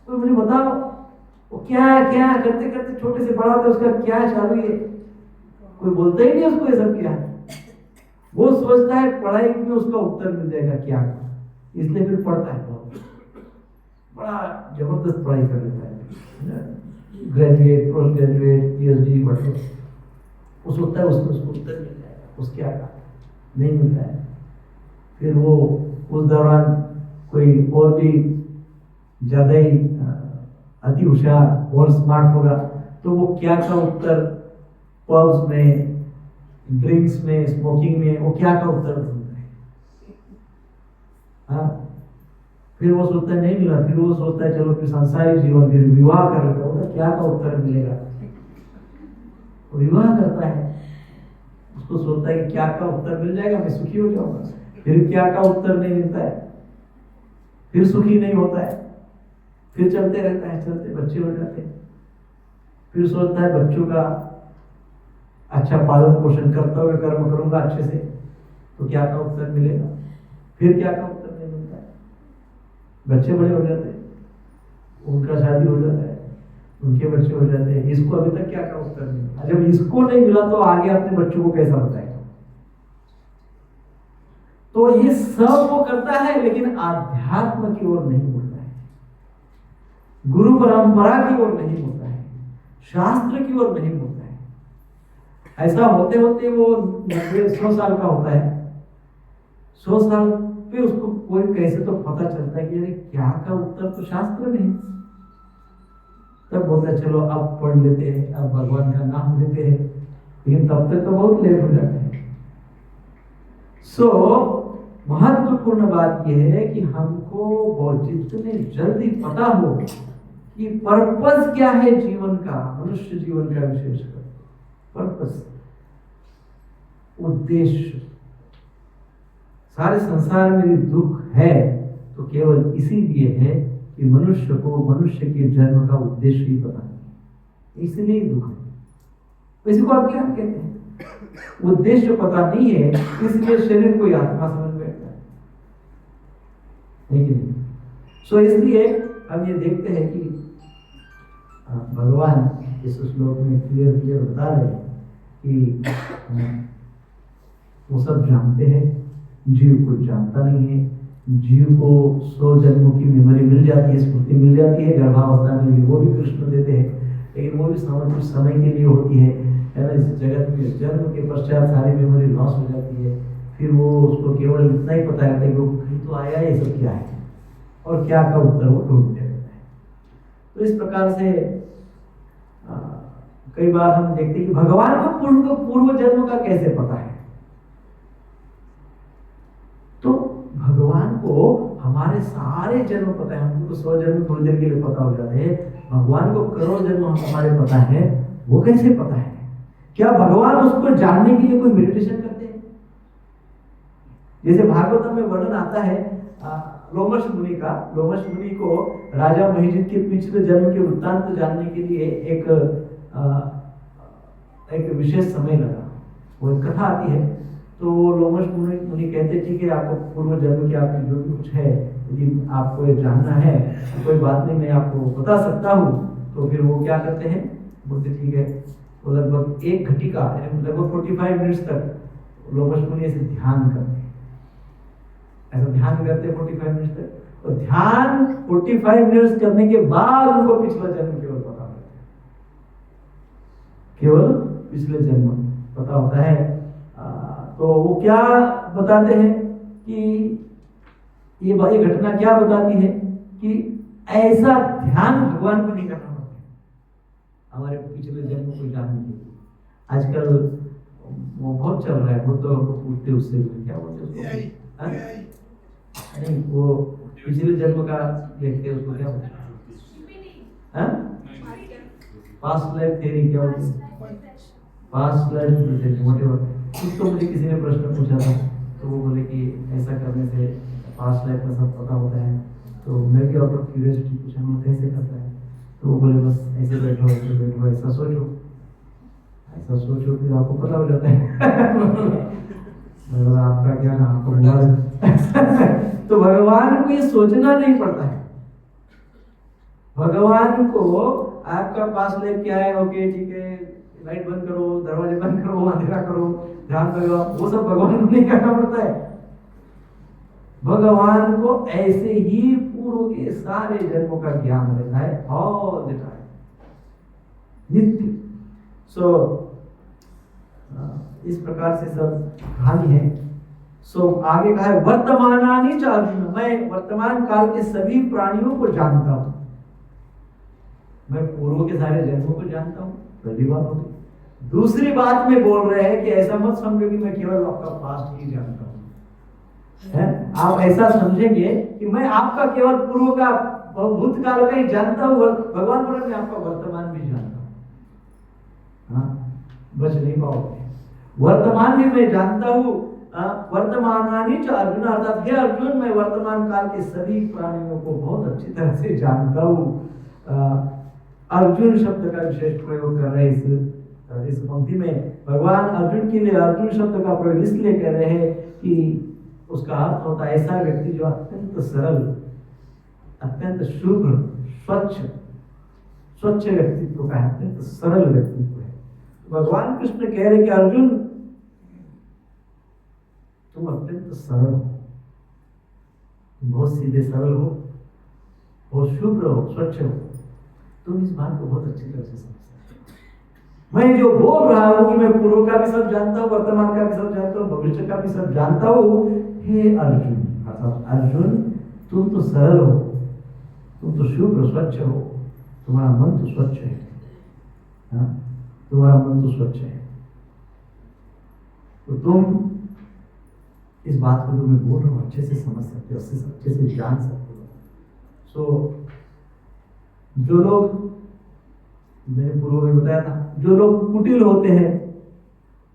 कोई मुझे बताओ। वो क्या क्या करते करते छोटे से बड़ा होता है, उसका क्या चालू है, कोई बोलता ही नहीं उसको ये सब क्या है। वो सोचता है पढ़ाई में उसका उत्तर मिल जाएगा क्या, इसलिए फिर पढ़ता है, बड़ा जबरदस्त पढ़ाई कर लेता है, ग्रेजुएट, पोस्ट ग्रेजुएट, पीएचडी, वगैरह। वो सोचता है उसको उत्तर मिल जाएगा, उसके आगे नहीं मिलता है। फिर वो उस दौरान कोई और भी ज्यादा ही अति होशियार और स्मार्ट होगा तो वो क्या का उत्तर पब्स में, ड्रिंक्स में, स्मोकिंग में, वो क्या का उत्तर ढूंढता है। हाँ, फिर वो सोचता है नहीं मिला, फिर वो सोचता है चलो फिर संसारिक जीवन, फिर विवाह कर लेता है, क्या का उत्तर मिलेगा, विवाह करता है, उसको सोचता है कि क्या का उत्तर मिल जाएगा, मैं सुखी हो जाऊंगा। फिर क्या का उत्तर नहीं मिलता है, फिर सुखी नहीं होता है, फिर चलते रहता है, चलते बच्चे हो जाते हैं। फिर सोचता है बच्चों का अच्छा पालन पोषण करता हुए कर्म करूंगा अच्छे से, तो क्या का उत्तर मिलेगा, फिर क्या का उत्तर नहीं मिलता है। बच्चे बड़े हो जाते हैं, उनका शादी हो जाता है, उनके बच्चे हो जाते हैं, इसको अभी तक क्या का उत्तर नहीं मिला। जब इसको नहीं मिला तो आगे अपने बच्चों को कैसा बताएगा। तो ये सब वो करता है लेकिन आध्यात्म की ओर नहीं मुड़ता है, गुरु परंपरा की ओर नहीं मुड़ता है, शास्त्र की ओर नहीं मुड़ता है। ऐसा होते होते वो 100 साल का होता है, 100 साल पे उसको कोई कैसे तो पता चलता है कि अरे क्या का उत्तर तो शास्त्र में है। तब बोलता चलो अब पढ़ लेते हैं, अब भगवान का नाम लेते हैं, लेकिन तब तक तो बहुत लेट हो जाते हैं। महत्वपूर्ण बात यह है कि हमको बहुत जितने जल्दी पता हो कि पर्पस क्या है जीवन का, मनुष्य जीवन का विशेषकर पर्पस, उद्देश्य। सारे संसार में दुख है तो केवल इसीलिए है कि मनुष्य को मनुष्य के जन्म का उद्देश्य ही पता नहीं, इसलिए दुख है। इसी को आप क्या कहते हैं, उद्देश्य पता नहीं है इसलिए शरीर को आत्मा समझ बैठता है, नहीं। सो इसलिए हम ये देखते हैं कि भगवान इस श्लोक में क्लियर बता रहे हैं कि वो सब जानते हैं, जीव कुछ जानता नहीं है। जीव को 100 जन्मों की मेमोरी मिल जाती है, स्मृति मिल जाती है गर्भावस्था में, वो भी कृष्ण देते हैं, लेकिन वो भी कुछ समय के लिए होती है ना। इस जगत में जन्म के पश्चात सारी मेमोरी लॉस हो जाती है, फिर वो उसको केवल इतना ही पता रहता है कि वो कहीं तो आया, ये सब क्या है और क्या का उत्तर वो ढूंढते रहता है। तो इस प्रकार से कई बार हम देखते हैं कि भगवान को पूर्व जन्म का कैसे पता है। तो भगवान को हमारे सारे जन्म पता है, हमको तो 100 जन्म थोड़ी देर के लिए पता हो जाते हैं, भगवान को करोड़ जन्म हमारे पता है। वो कैसे पता है? क्या भगवान उसको जानने के लिए कोई मेडिटेशन करते हैं? जैसे भागवतम में वर्णन आता है लोमश मुनि का, लोमश मुनि को राजा महिजित के पिछले जन्म के वृत्तांत जानने के लिए एक विशेष समय लगा। वो एक कथा आती है, तो लोमश मुनि कहते ठीक है, आपको पूर्व जन्म की आपकी जो भी कुछ है यदि आपको ये जानना है तो कोई बात नहीं, मैं आपको बता सकता हूँ। तो फिर वो क्या करते हैं, बोलते ठीक है। तो लगभग 1 घटिका लगभग 45 मिनट्स तक लोमश मुनि ऐसे ध्यान करते हैं, ऐसा ध्यान करते हैं 45 मिनट तक। तो ध्यान 45 मिनट्स करने के बाद उनको पिछला जन्म केवल पता होता है, केवल पिछले जन्म पता होता है। तो वो क्या बताते हैं कि ये घटना क्या बताती है कि ऐसा ध्यान भगवान को नहीं करना पड़ता हमारे पिछले जन्म को जानने के लिए। आजकल वो बहुत चल रहा है, वो तो पूछते उससे क्या बोलते उसको, नहीं वो पिछले जन्म का देखते उसको क्या बोलते हैं, पास्ट लाइफ थ्योरी क्या बोलते हैं, पास्ट लाइफ व्हाटएवर। कुछ तो मुझे किसी ने प्रश्न पूछा था, तो वो बोले कि ऐसा करने से पास्ट लाइफ का सब पता होता है। तो मैं भी आउट ऑफ क्यूरियोसिटी पूछा मैं कैसे करता है, तो वो बोले बस ऐसे बैठो ऐसा सोचो फिर आपको पता हो जाता है। आपका क्या ना आपको तो भगवान को ये सोचना नहीं पड़ता है। भगवान को आपका पास लाइफ क्या है, ओके ठीक है, लाइट बंद करो, दरवाजे बंद करो, अंधेरा करो, ध्यान करो, वो सब भगवान को नहीं करना पड़ता है। भगवान को ऐसे ही पूर्व के सारे जन्मों का ज्ञान रहता है ऑल द टाइम, नित्य। सो इस प्रकार से सब कहानी है। सो आगे कहा है वर्तमानानि च अर्जुन, मैं वर्तमान काल के सभी प्राणियों को जानता हूं। मैं पूर्व के सारे जन्मों को जानता हूं, पहली बात होगी। दूसरी बात में बोल रहे हैं कि ऐसा मत समझो कि मैं केवल आपका पास्ट ही जानता हूं, है? आप ऐसा समझेंगे कि मैं आपका केवल पूर्व का भूतकाल का ही जानता हूं। भगवान बोले मैं आपका वर्तमान भी जानता हूं। हाँ, बच नहीं पाओगे। वर्तमान भी मैं जानता हूं। वर्तमानानि च अर्जुन, अर्थात हे अर्जुन मैं वर्तमान काल के सभी प्राणियों को बहुत अच्छी तरह से जानता हूं। अर्जुन शब्द का विशेष प्रयोग कर रहे हैं इस पंक्ति में। भगवान अर्जुन के लिए अर्जुन शब्द का प्रयोग इसलिए कर रहे हैं कि उसका अर्थ होता है ऐसा व्यक्ति जो अत्यंत सरल, अत्यंत शुभ्र, स्वच्छ व्यक्तित्व का है, अत्यंत सरल व्यक्तित्व है। भगवान कृष्ण कह रहे कि अर्जुन तुम अत्यंत सरल हो, बहुत सीधे सरल हो, बहुत शुभ्र हो, स्वच्छ हो। तुम इस बात को बहुत अच्छी तरह से समझते। मैं जो बोल रहा हूं कि मैं पूर्व का भी सब जानता हूं, वर्तमान का भी सब जानता हूं, भविष्य का भी सब जानता हूं। हे अर्जुन, अर्थात अर्जुन तुम तो सरल हो, तुम तो शुभ्र स्वच्छ हो, तुम्हारा मन तो स्वच्छ है, तुम्हारा मन तो स्वच्छ है। तो तुम इस बात को जो मैं बोल रहा हूं अच्छे से समझ सकते हो, अच्छे से जान सकते हो। सो जो लोग, मैंने पूर्व में बताया था, जो लोग कुटिल होते हैं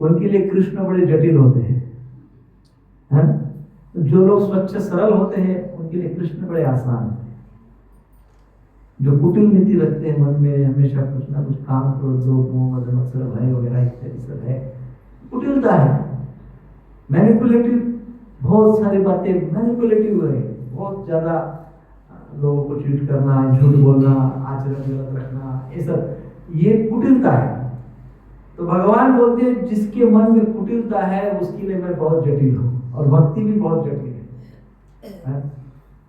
उनके लिए कृष्ण बड़े जटिल होते हैं। जो लोग स्वच्छ सरल होते हैं उनके लिए कृष्ण बड़े आसान होते हैं। जो कुटिल नीति रखते हैं मन में, हमेशा कुछ ना कुछ काम क्रोध लोभ मोह मद मत्सर भय वगैरह इत्यादि सब है, कुटिलता है, मैनिपुलेटिव, बहुत सारी बातें मैनिपुलेटिव है, बहुत ज्यादा लोगों को चीट करना, झूठ बोलना, आचरण गलत रखना, ये सब ये कुटिलता है। तो भगवान बोलते हैं जिसके मन में कुटिलता है उसके लिए मैं बहुत जटिल हूँ, और भक्ति भी बहुत जटिल है।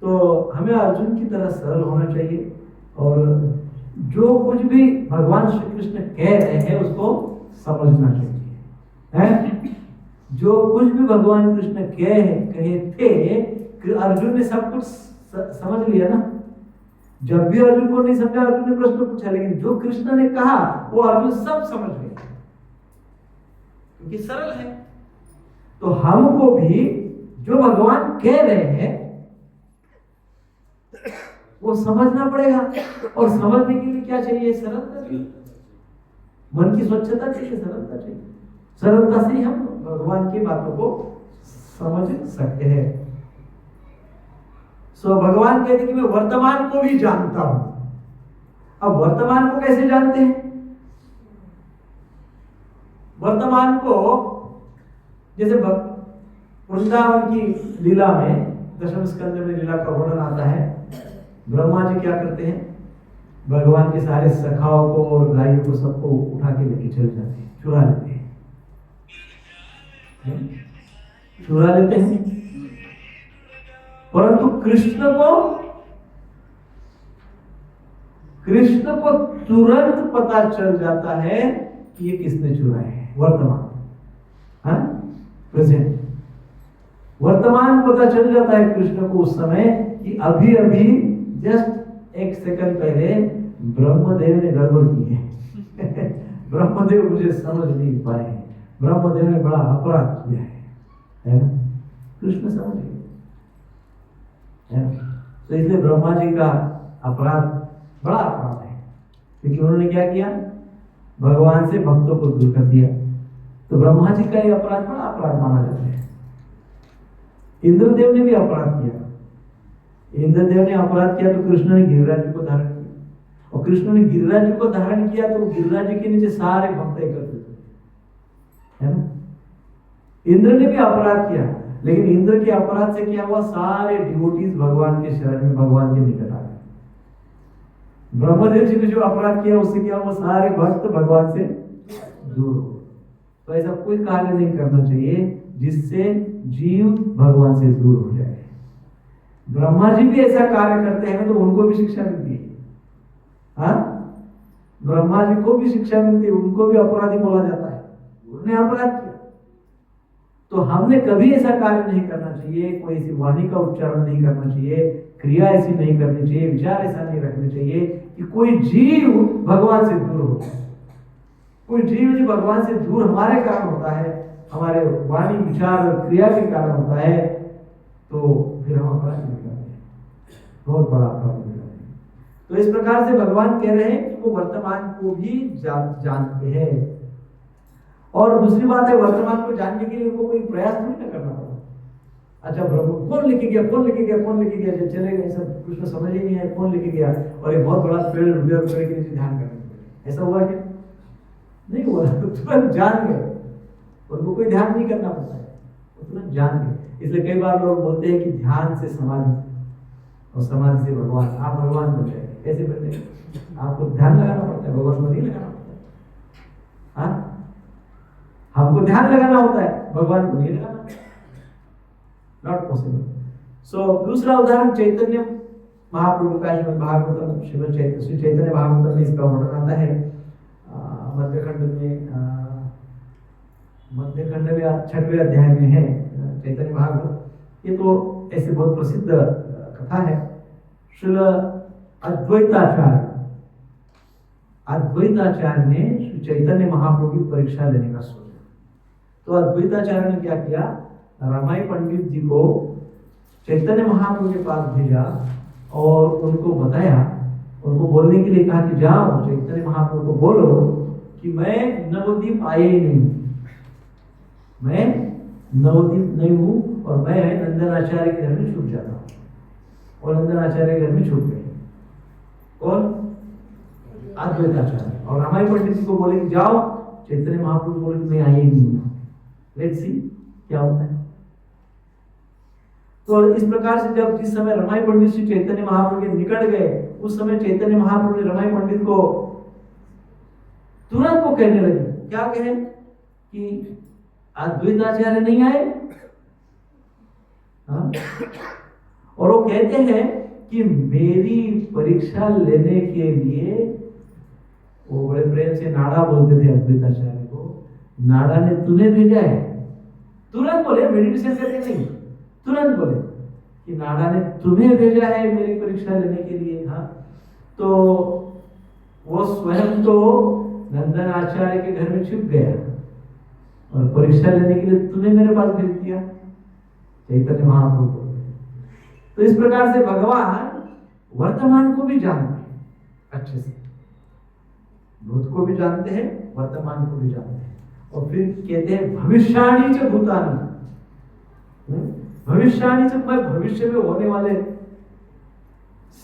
तो हमें अर्जुन की तरह सरल होना चाहिए, और जो कुछ भी भगवान श्री कृष्ण कह रहे हैं उसको समझना चाहिए, है? जो कुछ भी भगवान कृष्ण कहे थे, अर्जुन ने सब कुछ समझ लिया ना। जब भी अर्जुन को नहीं समझा, अर्जुन ने प्रश्न पूछा, लेकिन जो कृष्ण ने कहा वो अर्जुन सब समझ गया, क्योंकि सरल है। तो हमको भी जो भगवान कह रहे हैं वो समझना पड़ेगा, और समझने के लिए क्या चाहिए? सरलता चाहिए, मन की स्वच्छता चाहिए, सरलता चाहिए। सरलता से ही हम भगवान की बातों को समझ सकते हैं। सो भगवान कहते कि मैं वर्तमान को भी जानता हूं। अब वर्तमान को कैसे जानते हैं? वर्तमान को जैसे वृंदावन की लीला में, दशम स्कंद में लीला का वर्णन आता है। ब्रह्मा जी क्या करते हैं? भगवान के सारे सखाओं को और गायों को सबको उठा के लेके चले जाते हैं, चुरा लेते हैं, चुरा लेते हैं। परंतु कृष्ण को तुरंत पता चल जाता है कि ये किसने चुराए है, वर्तमान, प्रेजेंट। वर्तमान पता चल जाता है कृष्ण को उस समय कि अभी अभी जस्ट एक सेकंड पहले ब्रह्मदेव ने गड़बड़ की है। ब्रह्मदेव मुझे समझ नहीं पाए, ब्रह्मदेव ने बड़ा अपराध किया है ना? कृष्ण समझ गए, है ना? तो इसलिए ब्रह्मा जी का अपराध बड़ा अपराध है, क्योंकि उन्होंने क्या किया, भगवान से भक्तों को दूर कर दिया। तो ब्रह्मा जी का ये अपराध बड़ा अपराध माना जाता है। इंद्रदेव ने भी अपराध किया। इंद्रदेव ने अपराध किया तो कृष्ण ने गिरिराज को धारण किया, और कृष्ण ने गिरिराज को धारण किया तो गिरिराज के नीचे सारे भक्त एकत्रित हुए, है ना? इंद्र ने भी अपराध किया, लेकिन इंद्र के अपराध से क्या हुआ, सारे डिवोटीज भगवान के शरण में, भगवान के निकट आ गए। ब्रह्मदेव जी ने जो अपराध किया उससे क्या हुआ, सारे भक्त भगवान से दूर हो। तो ऐसा कोई कार्य नहीं करना चाहिए जिससे जीव भगवान से दूर हो जाए। ब्रह्मा जी भी ऐसा कार्य करते हैं तो उनको भी शिक्षा मिलती है। हाँ, ब्रह्मा जी को भी शिक्षा मिलती है, उनको भी अपराधी बोला जाता है, उन्होंने अपराध किया। तो हमने कभी ऐसा कार्य नहीं करना चाहिए, कोई ऐसी वाणी का उच्चारण नहीं करना चाहिए, क्रिया ऐसी नहीं करनी चाहिए, विचार ऐसा नहीं रखने चाहिए कि कोई जीव भगवान से दूर हो। कोई जीव जो भगवान से दूर हमारे कारण होता है, हमारे वाणी विचार और क्रिया के कारण होता है, तो फिर हम अपराध नहीं करते हैं, बहुत बड़ा अपराध नहीं करते हैं। तो इस प्रकार से भगवान कह रहे हैं कि वो वर्तमान को भी जानते हैं। और दूसरी बात है, वर्तमान को जानने के लिए उनको कोई प्रयास नहीं करना पड़ा। अच्छा ब्रह्म कौन लेके गया, कौन लेके गया, कौन लेके गया, जब चले गए सब कुछ तो समझ ही नहीं है कौन लेके गया, और एक बहुत बड़ा पेड़ के नीचे ध्यान करने लगे। ऐसा हुआ क्या? नहीं हुआ। तो तुरंत जान गए, उनको कोई ध्यान नहीं करना पड़ता है, वो तुरंत जान गए। इसलिए कई बार लोग बोलते हैं कि ध्यान से समाधि और समाधि से भगवान, आप भगवान बन जाएंगे। कैसे बनते हैं? आपको ध्यान लगाना पड़ता है, भगवान को नहीं लगाना पड़ता है। हाँ, हमको ध्यान लगाना होता है, भगवान को नहीं लगाना, नॉट पॉसिबल। सो दूसरा उदाहरण चैतन्य महाप्रभु का, श्रीमद् भागवतम, श्री चैतन्य भागवतम में इसका वर्णन आता है। मध्यखंड में 6वें अध्याय में है चैतन्य भागवत। ये तो ऐसे बहुत प्रसिद्ध कथा है। श्रील अद्वैताचार्य ने श्री चैतन्य महाप्रभु की परीक्षा लेने का सोचा। तो अद्वैताचार्य ने क्या किया, रामाई पंडित जी को चैतन्य महाप्रभु के पास भेजा और उनको बताया, उनको बोलने के लिए कहा कि जाओ चैतन्य महाप्रभु को बोलो कि मैं नवद्वीप आए ही नहीं, मैं नवद्वीप नहीं हूं, और मैं नंदनाचार्य के घर में छुप जाता हूं। और नंदनाचार्य के घर में छुप गए। कौन? अद्वैताचार्य। और रामाई पंडित जी को बोले कि जाओ चैतन्य महाप्रभु बोले कि मैं आई ही नहीं हूं। लेट्स सी क्या होता है। तो इस प्रकार से जब जिस समय रमाई पंडित श्री चैतन्य महाप्रभु के निकट गए, उस समय चैतन्य महाप्रभु ने रमाई पंडित को तुरंत को कहने लगे, क्या कहे कि अद्वैताचार्य नहीं आए। हाँ? और वो कहते हैं कि मेरी परीक्षा लेने के लिए, वो बड़े प्रेम से नाड़ा बोलते थे अद्वैताचार्य को, नाड़ा ने तुम्हें भेजा है। तुरंत बोले, मेडिटेशन करके नहीं, तुरंत बोले कि नाड़ा ने तुम्हें भेजा है मेरी परीक्षा लेने के लिए। हाँ, तो वो स्वयं तो नंदन आचार्य के घर में छुप गया और परीक्षा लेने के लिए तुम्हें मेरे पास भेज दिया, चैतन्य महाप्रभु को। तो इस प्रकार से भगवान वर्तमान को भी जानते हैं अच्छे से, भूत को भी जानते हैं, वर्तमान को भी जानते हैं। और फिर कहते हैं भविष्याणि च भूतानि, भविष्याणि से मैं भविष्य में होने वाले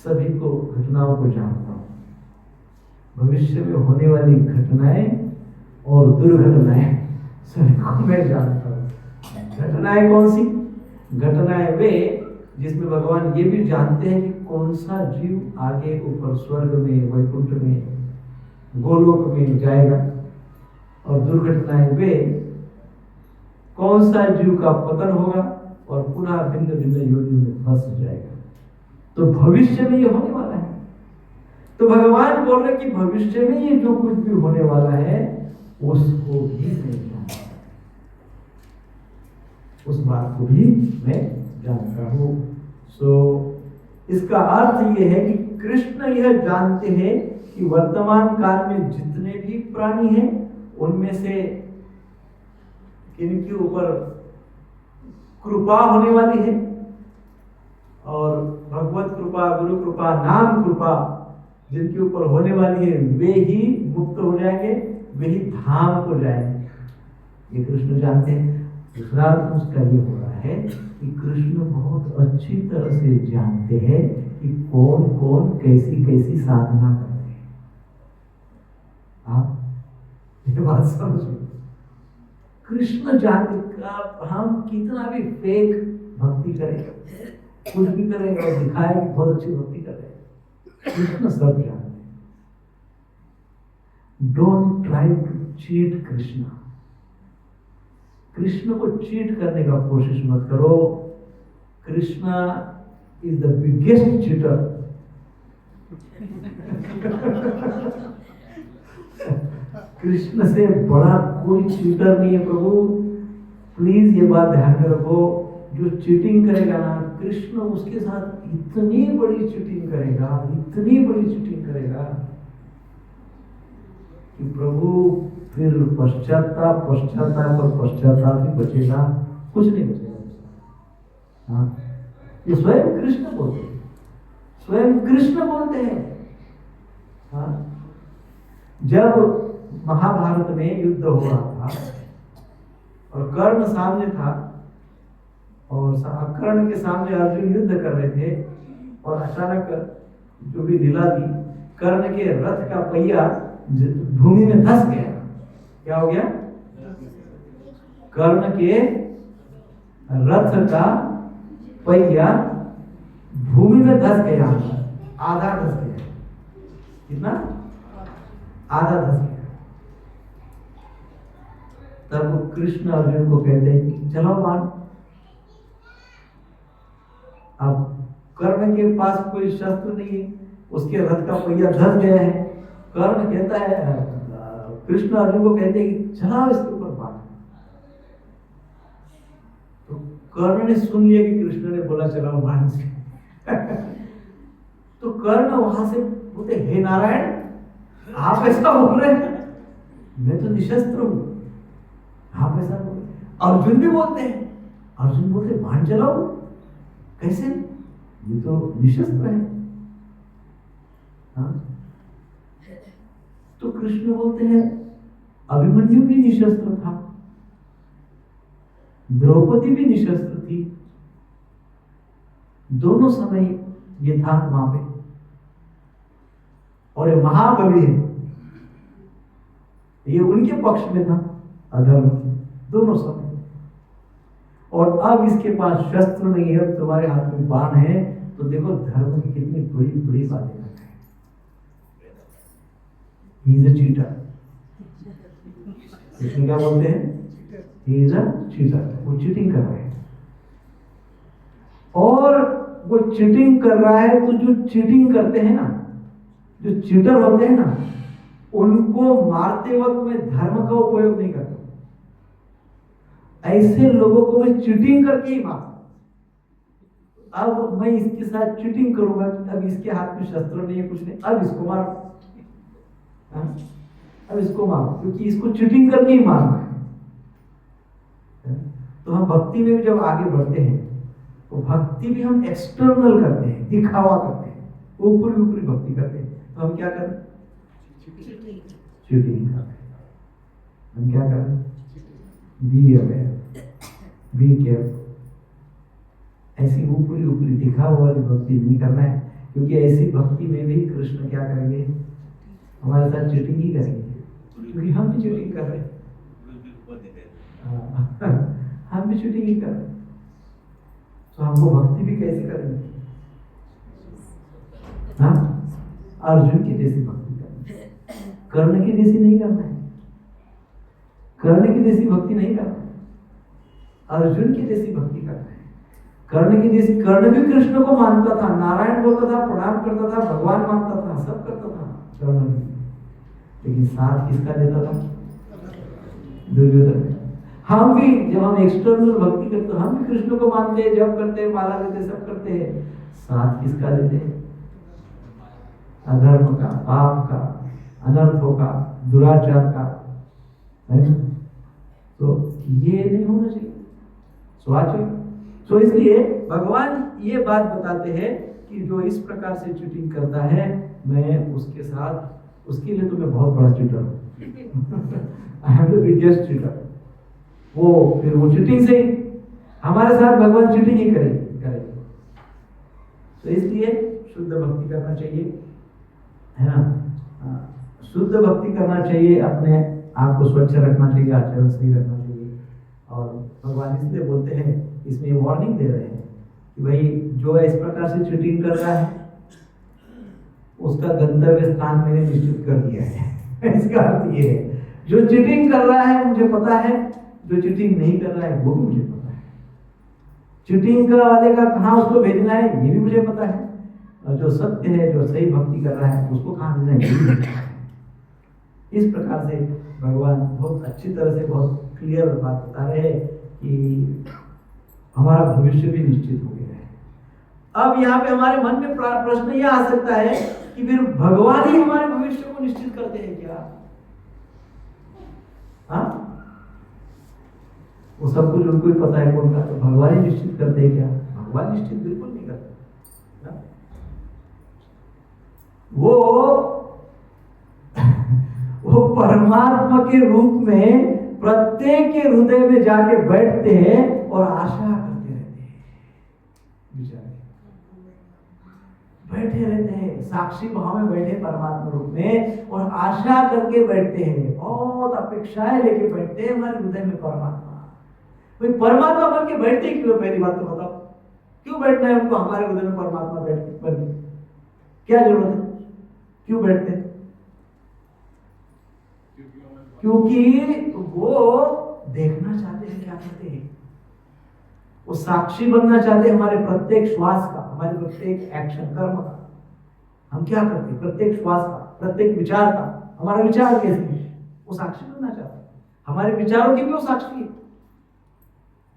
सभी को, घटनाओं को जानता हूं। भविष्य में होने वाली घटनाएं और दुर्घटनाएं सभी को मैं जानता हूं। घटनाएं कौन सी? घटनाएं वे जिसमें भगवान ये भी जानते हैं कि कौन सा जीव आगे ऊपर स्वर्ग में, वैकुंठ में, गोलोक में जाएगा। और दुर्घटनाएं वे कौन सा जीव का पतन होगा और पुनः भिन्न भिन्न योनियों में फंस जाएगा। तो भविष्य में ये होने वाला है। तो भगवान बोल रहे कि भविष्य में ये जो कुछ भी होने वाला है उसको भी नहीं जानता। उस बात को भी मैं जानता हूँ। सो इसका अर्थ ये है कि कृष्ण यह जानते हैं कि वर्तमान काल में जितने भी प्राणी हैं उनमें से किनके ऊपर कृपा होने वाली है, और भगवत कृपा, गुरु कृपा, नाम कृपा जिनके ऊपर होने वाली है वे ही मुक्त हो जाएंगे, वे ही धाम को जाएंगे। ये कृष्ण जानते हैं। दूसरा अर्थ उसका ये हो रहा है कि कृष्ण बहुत अच्छी तरह से जानते हैं कि कौन कौन कैसी कैसी साधना कर रहे हैं। आप ये बात समझो, कृष्ण जानते हम कितना भी फेक भक्ति करेंगे, कुछ भी करेंगे और दिखाए कि बहुत अच्छी भक्ति कर रहे हैं, कृष्ण सब जानते हैं। Don't try to cheat Krishna. Krishna को चीट करने का कोशिश मत करो। Krishna is the biggest cheater. Krishna से बड़ा कोई चीटर नहीं है प्रभु। प्लीज ये बात ध्यान में रखो, जो चीटिंग करेगा ना, कृष्ण उसके साथ इतनी बड़ी चीटिंग करेगा, इतनी बड़ी चीटिंग करेगा कि प्रभु फिर पश्चाताप और पश्चाताप ही बचेगा, कुछ नहीं बचेगा। हाँ, ये स्वयं कृष्ण बोलते हैं, स्वयं कृष्ण बोलते हैं। हाँ, जब महाभारत में युद्ध हो रहा था और कर्ण सामने था और कर्ण के सामने अर्जुन युद्ध कर रहे थे, और अचानक जो भी लीला थी, कर्ण के रथ का पहिया भूमि में धंस गया। क्या हो गया? कर्ण के रथ का पहिया भूमि में धंस गया, आधा धंस गया। कितना? आधा धंस गया। तब कृष्ण अर्जुन को कहते हैं कि चलो बाण। अब कर्ण के पास कोई शस्त्र नहीं है, उसके रथ का पहिया धंस गया है। कर्ण कहता है, कृष्ण अर्जुन को कहते हैं कि चलाओ इसके ऊपर बाण। तो कर्ण ने सुन लिया कि कृष्ण ने बोला चलाओ बाण से। तो कर्ण वहां से बोलते, हे नारायण, आप ऐसा बोल रहे हैं? मैं तो निशस्त्र हूं, आप ऐसा बोल रहे? अर्जुन भी बोलते हैं, अर्जुन बोलते बाण चलाओ। कैसे? ये तो निशस्त्र है। हाँ? तो कृष्ण बोलते हैं, अभिमन्यु भी निशस्त्र था, द्रौपदी भी निशस्त्र थी, दोनों समय ये था वहां पे, और ये महाबली है, ये उनके पक्ष में था, अधर्म दोनों समय। और अब इसके पास शस्त्र नहीं है, तुम्हारे हाथ में बाण है, तो देखो धर्म की कितनी बड़ी बड़ी बातें करते हैं। He is a cheater। इसमें क्या बोलते हैं? He is a cheater। वो चीटिंग कर रहे हैं, और वो चीटिंग कर रहा है। तो जो चीटिंग करते हैं ना, जो चीटर होते हैं ना, उनको मारते वक्त में धर्म का उपयोग नहीं करता। ऐसे लोगों को मैं चीटिंग करके ही मारता। अब मैं इसके साथ चीटिंग करूंगा कि अब इसके हाथ में शस्त्र नहीं है, कुछ नहीं, अब इसको मारो, अब इसको मारो, क्योंकि इसको चीटिंग करके ही मारना है। तो हम भक्ति में भी जब आगे बढ़ते हैं तो भक्ति भी हम एक्सटर्नल करते हैं, दिखावा करते हैं, ऊपरी ऊपरी भक्ति करते हैं। तो हम क्या कर रहे हैं? चीटिंग कर रहे हैं। हम क्या कर रहे हैं? Be aware, be careful. ऐसी ऊपरी ऊपरी दिखावा वाली भक्ति नहीं करना है, क्योंकि ऐसी भक्ति में भी कृष्ण क्या करेंगे? हमारे साथ चीटिंग ही करेंगे, क्योंकि हम भी चीटिंग कर रहे हैं। हम भी चीटिंग ही कर रहे हैं, तो हमको भक्ति भी कैसे करेंगे? हाँ, अर्जुन की जैसी भक्ति करनी है, कर्ण की जैसी नहीं करना है। कर्ण की जैसी भक्ति नहीं करना है, अर्जुन की जैसी भक्ति करना है। कर्ण की जैसी, कर्ण भी कृष्ण को मानता था, नारायण बोलता था, प्रणाम करता था, भगवान मानता था, सब करता था कर्ण भी, लेकिन साथ किसका देता था? दुर्योधन। हम भी जब हम एक्सटर्नल भक्ति करते हम भी कृष्ण को मानते हैं, जप करते हैं, माला लेते, सब करते हैं, साथ किसका लेते हैं? अधर्म का, पाप का, अनर्थों का, दुराचार का, है ना? तो ये नहीं होना चाहिए। तो इसलिए भगवान ये बात बताते हैं कि जो इस प्रकार से चीटिंग करता है, मैं उसके साथ, उसके लिए तो मैं बहुत बड़ा चीटर हूँ। I am the biggest cheater. फिर वो चीटिंग से हमारे साथ भगवान चीटिंग ही करेंगे। तो इसलिए शुद्ध भक्ति करना चाहिए, है ना? शुद्ध भक्ति करना चाहिए, अपने आप को स्वच्छ रखना चाहिए, आचरण सही रखना चाहिए। और भगवान इसलिए बोलते हैं, इसमें वार्निंग दे रहे हैं कि भाई जो इस प्रकार से चीटिंग कर रहा है, उसका गंतव्य स्थान मैंने निश्चित कर दिया है। इसका अर्थ ये है, जो चीटिंग कर रहा है मुझे पता है, जो चीटिंग नहीं कर रहा है वो भी मुझे पता है। चीटिंग का वाले का कहाँ उसको भेजना है ये भी मुझे पता है, और जो सत्य है, जो सही भक्ति कर रहा है, उसको कहाँ भेजना है ये भी मुझे पता है। इस प्रकार से भगवान बहुत अच्छी तरह से, बहुत क्लियर बात बता रहे हैं कि हमारा भविष्य भी निश्चित हो गया है। अब यहाँ पे हमारे मन में प्रश्न यह आ सकता है कि फिर भगवान ही हमारे भविष्य को निश्चित करते हैं क्या? हाँ, वो सब कुछ उनको ही पता है कौन का, तो भगवान ही निश्चित करते हैं क्या? भगवान निश्चित बिल्कुल नहीं करते ना? वो परमात्मा के रूप में प्रत्येक के हृदय में जाके बैठते हैं और आशा करते रहते हैं। बेचारे बैठे रहते हैं, साक्षी भाव में बैठे परमात्मा रूप में, और आशा करके बैठते हैं, बहुत अपेक्षाएं लेके बैठते हैं हमारे हृदय में परमात्मा। भाई परमात्मा बन के बैठते क्यों? पहली बात तो बताओ, क्यों बैठना है उनको हमारे हृदय में परमात्मा बन के? क्या जरूरत है? क्यों बैठते हैं? क्योंकि वो देखना चाहते हैं क्या करते हैं, वो साक्षी बनना चाहते हैं हमारे प्रत्येक श्वास का, हमारे प्रत्येक एक्शन कर्म का। हम क्या करते हैं? प्रत्येक श्वास का, प्रत्येक विचार का, हमारा विचार कैसे है, वो साक्षी बनना चाहते हैं। हमारे विचारों की भी वो साक्षी है,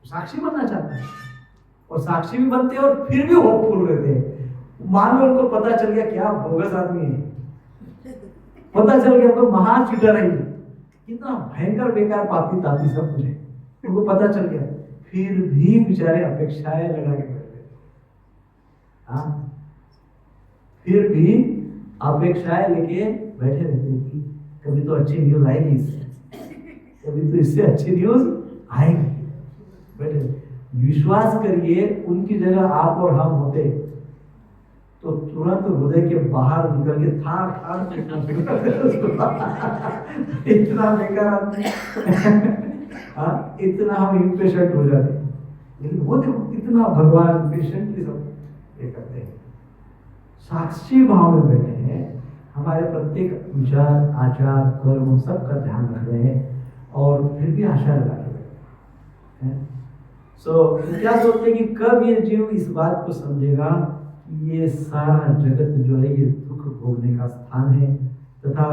साक्षी बनना चाहते हैं, और साक्षी भी बनते हैं और फिर भी होपफुल रहते हैं। मान लो उनको पता चल गया क्या बोगस आदमी है, पता चल गया तो महान चीटर है, कितना भयंकर बेकार पापी तापी सब कुछ है, उनको पता चल गया, फिर भी बेचारे अपेक्षाएं लगा के बैठे। हाँ, फिर भी अपेक्षाएं लेके बैठे रहते हैं कि कभी तो अच्छी न्यूज आएगी इससे, कभी तो इससे अच्छी न्यूज आएगी। बैठे विश्वास करिए, उनकी जगह आप और हम होते तो तुरंत हृदय के बाहर निकल के थाड़ इतना बेकार आदमी, इतना हम इम्पेशेंट हो जाते। लेकिन वो देखो कितना भगवान पेशेंटली सब ये करते हैं, साक्षी भाव में बैठे हैं, हमारे प्रत्येक विचार, आचार, कर्म सबका ध्यान रख रहे हैं, और फिर भी आशा लगा के बैठे हैं। क्या सोचते हैं कि कब ये जीव इस बात को समझेगा ये सारा जगत जो है ये दुख भोगने का स्थान है, तथा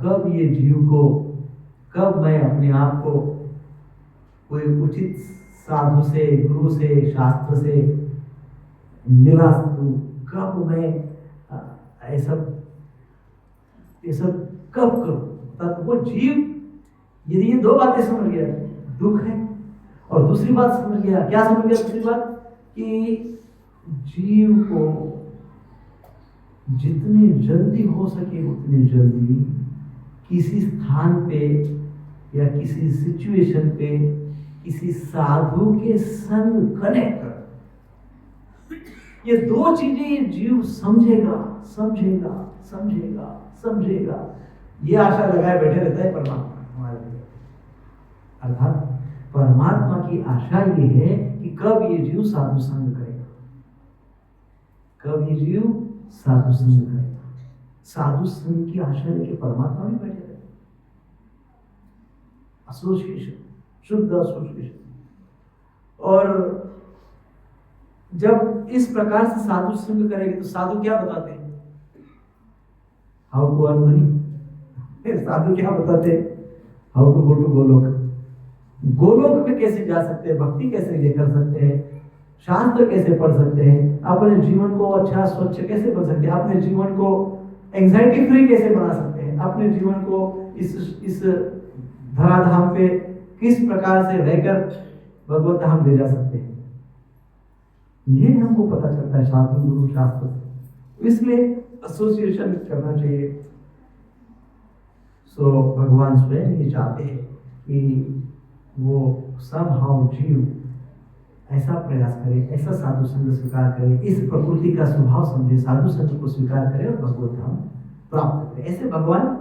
कब ये जीव को, कब मैं अपने आप को कोई उचित साधु से, गुरु से, शास्त्र से मिला दूं, कब मैं ऐसा ये सब कब करूं? तब वो जीव यदि ये दो बातें समझ गया, दुख है, और दूसरी बात समझ गया, क्या समझ गया? दूसरी बात कि जीव को जितनी जल्दी हो सके उतनी जल्दी किसी स्थान पे या किसी सिचुएशन पे किसी साधु के संग कनेक्ट कर, ये दो चीजें ये जीव समझेगा, समझेगा, समझेगा, समझेगा, ये आशा लगाए बैठे रहता है परमात्मा हमारे लिए। अर्थात परमात्मा की आशा ये है कि कब ये जीव साधु संग करेगा, कब ये जीव साधु संग करेगा। साधु संग की आशा लेके परमात्मा भी बैठे रहते, एसोसिएशन, शुद्ध एसोसिएशन। और जब इस प्रकार से साधु संग करेंगे तो साधु क्या बताते हैं? How to earn money. साधु क्या बताते हैं? How to go to Golok. Golok में कैसे जा सकते हैं, भक्ति कैसे ये कर सकते हैं, शास्त्र कैसे पढ़ सकते हैं, अपने जीवन को अच्छा स्वच्छ कैसे बना सकते हैं, अपने जीवन को एंजाइटी फ्री कैसे बना सकते हैं, अपने जीवन को इस धराधाम पे किस प्रकार से रहकर भगवत धाम ले जा सकते हैं, ये हमको पता चलता है शास्त्र गुरु शास्त्र से। इसलिए एसोसिएशन करना चाहिए। सो भगवान स्वयं ये चाहते हैं कि वो सब हाउ जीव ऐसा प्रयास करे, ऐसा साधु संग स्वीकार करे, इस प्रकृति का स्वभाव समझे, साधु संग को स्वीकार करे और भगवत धाम प्राप्त करे। ऐसे भगवान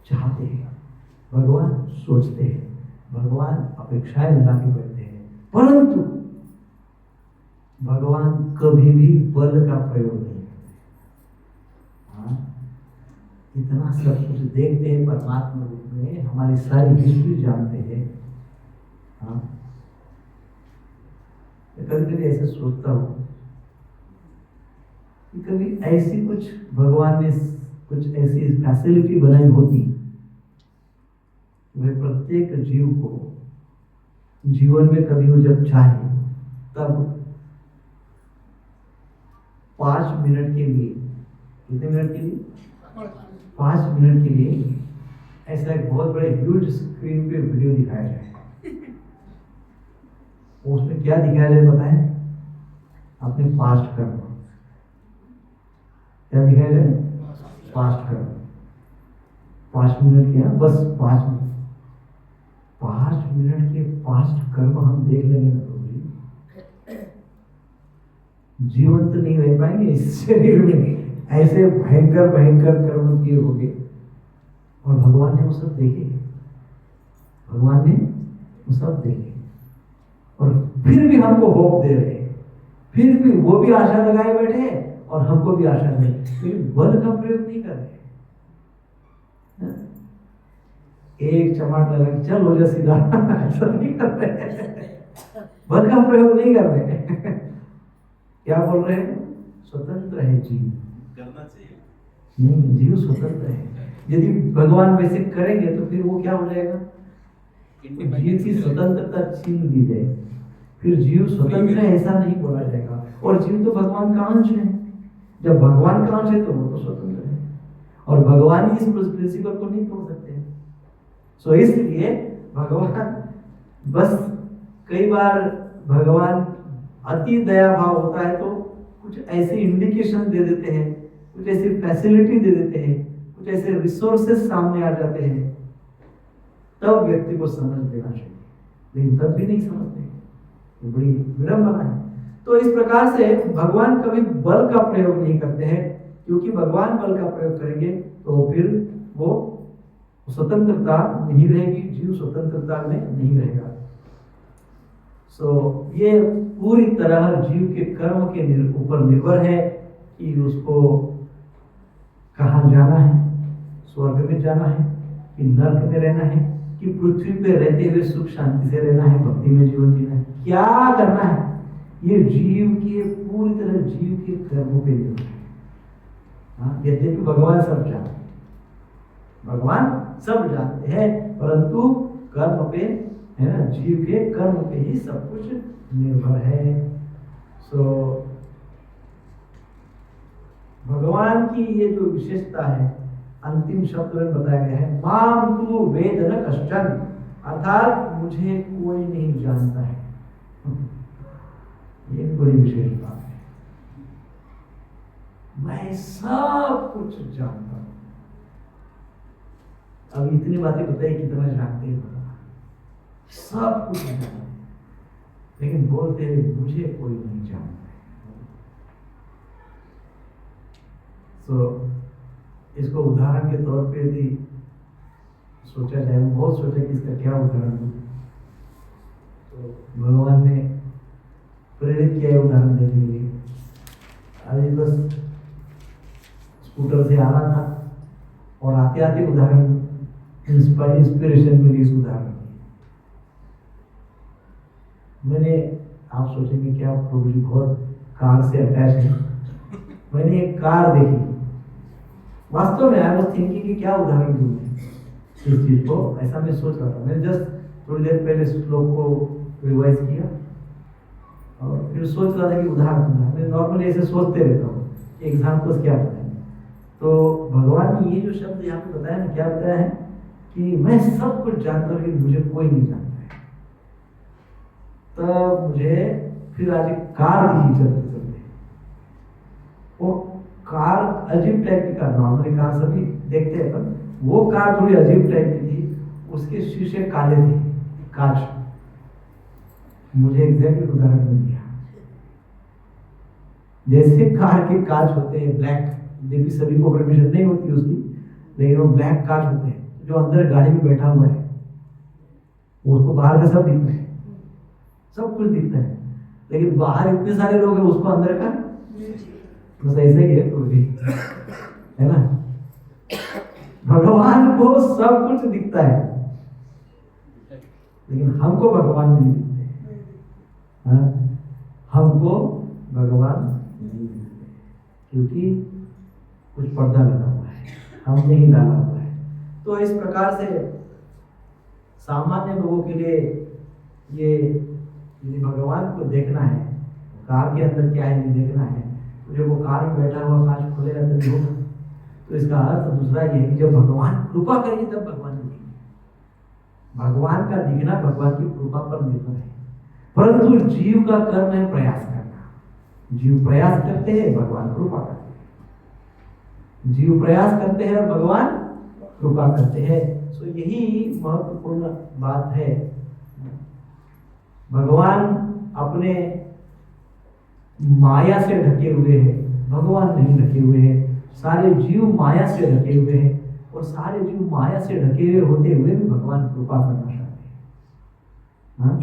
चाहते हैं, भगवान सोचते हैं, भगवान अपेक्षाएं लगा के बैठते हैं, परंतु भगवान कभी भी बल का प्रयोग नहीं करते। हाँ, इतना सब कुछ देखते हैं परमात्मा रूप में, हमारी सारी हिस्ट्री जानते हैं। हाँ, कभी कभी ऐसे सोचता हूँ कि कभी ऐसी कुछ भगवान ने कुछ ऐसी फैसिलिटी बनाई होती, वह प्रत्येक जीव को जीवन में कभी वो जब चाहे तब 5 मिनट के लिए, कितने मिनट के लिए, 5 मिनट के लिए ऐसा एक बहुत बड़े ह्यूज स्क्रीन पे वीडियो दिखाया जाए। उसमें क्या दिखाया जाए पता है? अपने पास्ट कर्म। क्या दिखाया जाए? पास्ट कर्म। 5 मिनट किया, बस 5 मिनट, 5 मिनट के पास्ट कर्म हम देख लेंगे ना प्रभु जी, जीवन तो नहीं रह पाएंगे इस शरीर में। ऐसे भयंकर भयंकर कर्म किए होंगे और भगवान ने वो सब देखे, भगवान ने वो सब देखे और फिर भी हमको होप दे रहे हैं, फिर भी वो भी आशा लगाए बैठे हैं और हमको भी आशा नहीं, फिर बल का प्रयोग नहीं कर रहे। एक चमाट लगा चल हो जा सीधा, ऐसा नहीं कर रहे, बल का प्रयोग नहीं कर रहे। क्या बोल रहे हैं? स्वतंत्र है जीव, करना चाहिए। नहीं, जीव स्वतंत्र है। यदि भगवान वैसे करेंगे तो फिर वो क्या हो जाएगा? जीव की स्वतंत्रता छीन ली जाए, फिर जीव स्वतंत्र है ऐसा नहीं बोला जाएगा। और जीव तो भगवान का अंश है, जब भगवान का अंश है तो वो तो स्वतंत्र है और भगवान ही इस प्रिंसिपल को नहीं तोड़ सकते। सो इसलिए भगवान बस कई बार भगवान अति दया भाव होता है तो कुछ ऐसे इंडिकेशन दे देते हैं, कुछ ऐसी फैसिलिटी दे देते हैं, कुछ ऐसे रिसोर्सेस सामने आ जाते हैं, तब व्यक्ति को समझ लेना चाहिए, लेकिन तब भी नहीं समझते, ये बड़ी विडंबना है। तो इस प्रकार से भगवान कभी बल का प्रयोग नहीं करते हैं, क्योंकि भगवान बल का प्रयोग करेंगे तो फिर वो स्वतंत्रता नहीं रहेगी, जीव स्वतंत्रता में नहीं रहेगा। सो ये पूरी तरह जीव के कर्म के ऊपर निर्भर है कि उसको कहाँ जाना है, स्वर्ग में जाना है कि नरक में रहना है कि पृथ्वी पे रहते हुए सुख शांति से रहना है, भक्ति में जीवन जीना है, क्या करना है, ये जीव के पूरी तरह जीव के कर्मों पे निर्भर है। हाँ, यद्यपि भगवान सब जानते हैं, भगवान सब जानते हैं, परंतु कर्म पे है ना, जीव के कर्म पे ही सब कुछ निर्भर है। सो भगवान की ये जो विशेषता है, अंतिम शब्द में बताया गया है, माम तु वेद न कश्चन, अर्थात मुझे कोई नहीं जानता है। ये बड़ी विशेष बात है, मैं सब कुछ जानता हूं। अब इतनी बातें बताइए कितना जानते हैं, सब कुछ जानते हैं, लेकिन बोलते हैं मुझे कोई नहीं जानता है। सो इसको उदाहरण के तौर पे यदि सोचा जाए, बहुत सोचा कि इसका क्या उदाहरण दूं, तो भगवान ने प्रेरित किया है उदाहरण देने के लिए। अभी बस स्कूटर से आ रहा था और आते आते उदाहरण इंस्पिरेशन मिली इस उदाहरण की। मैंने, आप सोचेंगे क्या प्रभु जी बहुत कार से अटैच है, मैंने एक कार देखी, वास्तव में आई वाज थिंकिंग कि क्या उदाहरण दूं मैं। इस चीज को। ऐसा मैं सोच रहा था, मैंने जस्ट थोड़ी देर पहले श्लोक को रिवाइज किया और फिर सोच रहा था कि उदाहरण दूंगा। मैं नॉर्मली ऐसे सोचते रहता हूँ कि एग्जाम्पल्स क्या बताएं। तो भगवान ने ये जो शब्द यहाँ पे बताया ना, क्या बताया है कि मैं सब कुछ जानता हूँ लेकिन मुझे कोई नहीं जानता है। तब मुझे फिर आज एक कार दिखी चलते चलते। वो कार अजीब टाइप की कार, नॉर्मली कार सभी देखते हैं पर वो कार थोड़ी अजीब टाइप की थी। उसके शीशे काले थे, कांच। मुझे एग्जैक्टली उदाहरण मिल गया। जैसे कार के कांच होते हैं ब्लैक, देखिए सभी को परमिशन नहीं होती उसकी, लेकिन वो ब्लैक कांच होते हैं। जो अंदर गाड़ी में बैठा हुआ है उसको बाहर का सब दिखता है, सब कुछ दिखता है, लेकिन बाहर इतने सारे लोग हैं, उसको अंदर का बस ऐसे ही है। तो भी है ना, भगवान को सब कुछ दिखता है लेकिन हमको भगवान नहीं दिखते। हाँ? हमको भगवान नहीं दिखते क्योंकि कुछ पर्दा लगा हुआ है, हम नहीं डाला हुआ है। तो इस प्रकार से सामान्य लोगों के लिए ये यदि भगवान को देखना है, कार के अंदर क्या है नहीं देखना है, तो जब वो कार में बैठा हुआ कांच खोलेगा तभी होगा। तो इसका अर्थ दूसरा ये है कि जब भगवान कृपा करेंगे तब भगवान दिखेंगे। भगवान का दिखना भगवान की कृपा पर निर्भर है, परंतु जीव का कर्म है प्रयास करना। जीव प्रयास करते हैं, भगवान कृपा करते हैं। जीव प्रयास करते हैं और भगवान कृपा करते हैं। सो यही महत्वपूर्ण बात है। भगवान अपने माया से ढके हुए हैं, भगवान नहीं ढके हुए हैं। सारे जीव माया से ढके हुए हैं और सारे जीव माया से ढके हुए होते हुए भी भगवान कृपा करना चाहते हैं। हाँ?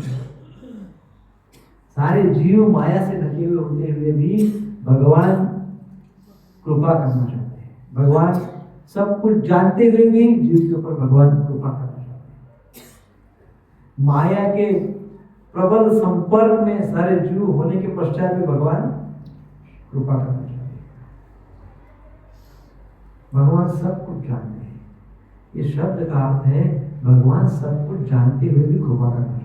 सारे जीव माया से ढके हुए होते हुए भी भगवान कृपा करना चाहते हैं। भगवान सब कुछ जानते हुए भी जीव के ऊपर भगवान कृपा करना चाहते हैं। माया के प्रबल संपर्क में सारे जीव होने के पश्चात भी भगवान कृपा करना चाहते हैं। भगवान सब कुछ जानते हैं। ये शब्द का अर्थ है भगवान सब कुछ जानते हुए भी कृपा करना चाहते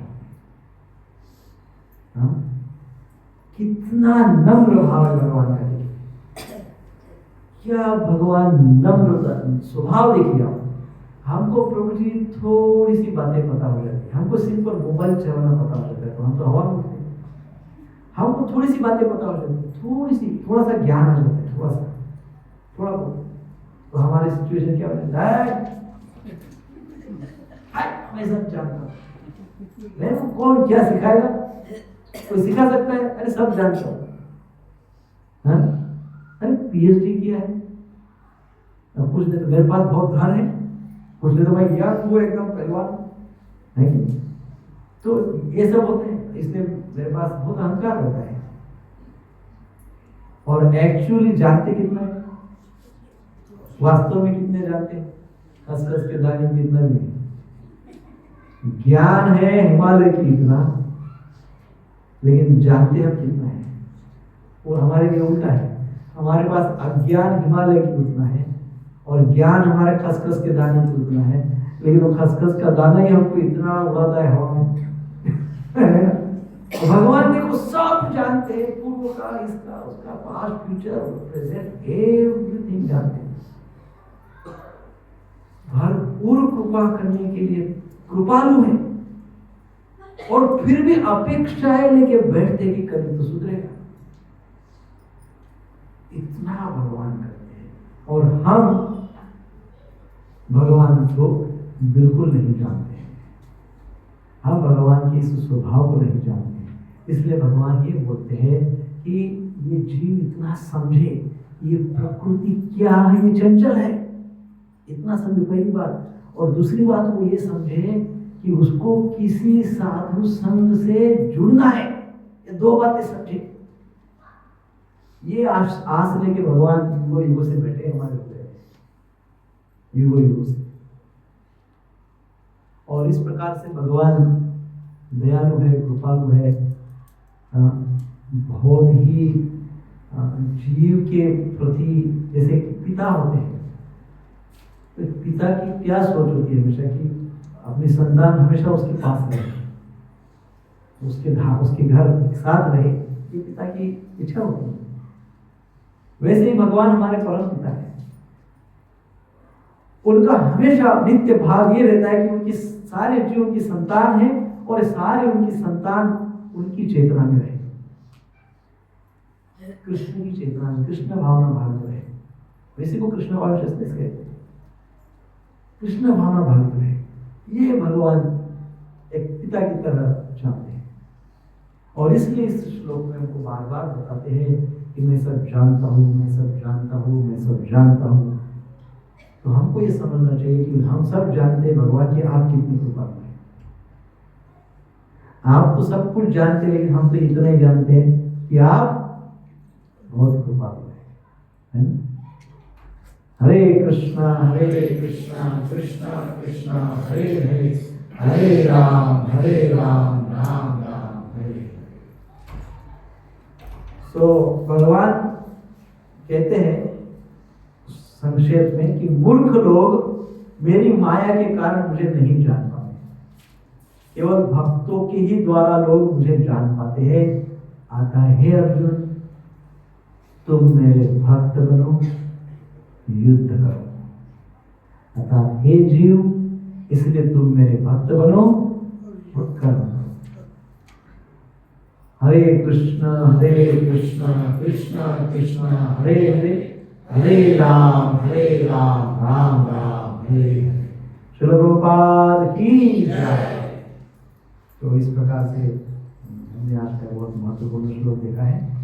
हैं। कितना नम्र भाव है भगवान का। क्या भगवान नम्र स्वभाव देखिए आप। हमको प्रभु जी थोड़ी सी बातें पता हो जाती है, हमको सिंपल मोबाइल चलाना पता हो जाता है तो हम तो हवा में उठते हैं। हमको थोड़ी सी बातें पता हो जाती है, थोड़ा सा ज्ञान आ जाता है, थोड़ा बहुत, तो हमारी सिचुएशन क्या हो जाता है, मैं सब जानता हूँ। मेरे को कौन क्या सिखाएगा, कोई सिखा सकता है? अरे सब जानता हूँ। अरे पीएचडी किया है, अब कुछ नहीं तो मेरे पास बहुत धन है, कुछ नहीं तो मैं यार वो एकदम पहलवान है कि। तो ये सब होते हैं, इसलिए मेरे पास बहुत अहंकार होता है। और एक्चुअली जानते कितना है, वास्तव में कितने जानते हैं? खसखस के दाने कितना भी ज्ञान है हिमालय की इतना, लेकिन जानते हम कितना है? और हमारे लिए उल्टा है, हमारे पास अज्ञान हिमालय की उतना है और ज्ञान हमारे खसखस के दाने की उतना है, लेकिन वो खसखस का दाना ही हमको इतना उड़ाता है हवा में। भगवान देखो सब जानते हैं, पूर्व का, इसका, उसका, पास्ट, फ्यूचर, प्रेजेंट, एवरीथिंग जानते हैं। भरपूर कृपा करने के लिए कृपालु है और फिर भी अपेक्षाएं लेके बैठते कि कभी तो सुधरेगा। इतना भगवान करते हैं और हम भगवान को बिल्कुल नहीं जानते हैं। हम भगवान के इस स्वभाव को नहीं जानते हैं। इसलिए भगवान ये बोलते हैं कि ये जीव इतना समझे, ये प्रकृति क्या है, ये चंचल है, इतना समझे, पहली बात। और दूसरी बात वो ये समझे कि उसको किसी साधु संग से जुड़ना है। ये दो बातें समझे। ये आस लेके भगवान युगो से बैठे हमारे ऊपर, युगो से। और इस प्रकार से भगवान दयालु है, कृपालु है, बहुत ही जीव के प्रति जैसे पिता होते हैं, तो एक पिता की क्या सोच होती है हमेशा कि अपनी संतान हमेशा उसके पास रहे, उसके घर एक साथ रहे, ये पिता की इच्छा होती है। वैसे ही भगवान हमारे परम पिता है, उनका हमेशा नित्य भाव ये रहता है कि उनकी सारे जीवों की संतान है और सारे उनकी संतान उनकी चेतना में रहे, कृष्ण की चेतना में, कृष्ण भावना भावित रहे। वैसे को कृष्ण भावना कहते हैं, कृष्ण भावना भावित रहे। ये भगवान एक पिता की तरह चाहते हैं और इसलिए इस श्लोक में हमको बार बार बताते हैं कि मैं सब जानता हूँ, मैं सब जानता हूँ, मैं सब जानता हूँ। तो हमको ये समझना चाहिए कि हम सब जानते हैं भगवान की आप कितनी कृपा है। आप तो सब कुछ जानते हैं, लेकिन हम तो इतना ही जानते हैं कि आप बहुत कृपा है ना? हरे कृष्णा कृष्णा कृष्णा हरे हरे, हरे राम राम राम हरे। तो भगवान कहते हैं संक्षेप में कि मूर्ख लोग मेरी माया के कारण मुझे नहीं जान पाते, केवल भक्तों के ही द्वारा लोग मुझे जान पाते हैं। आता है, हे अर्जुन तुम मेरे भक्त बनो, युद्ध करो। अर्थात हे जीव इसलिए तुम मेरे भक्त बनो और कर्म करो। हरे कृष्णा कृष्णा कृष्णा हरे हरे, हरे राम राम राम हरे हरे। श्रील प्रभुपाद की जय। तो इस प्रकार से हमने आज का बहुत महत्वपूर्ण श्लोक देखा है।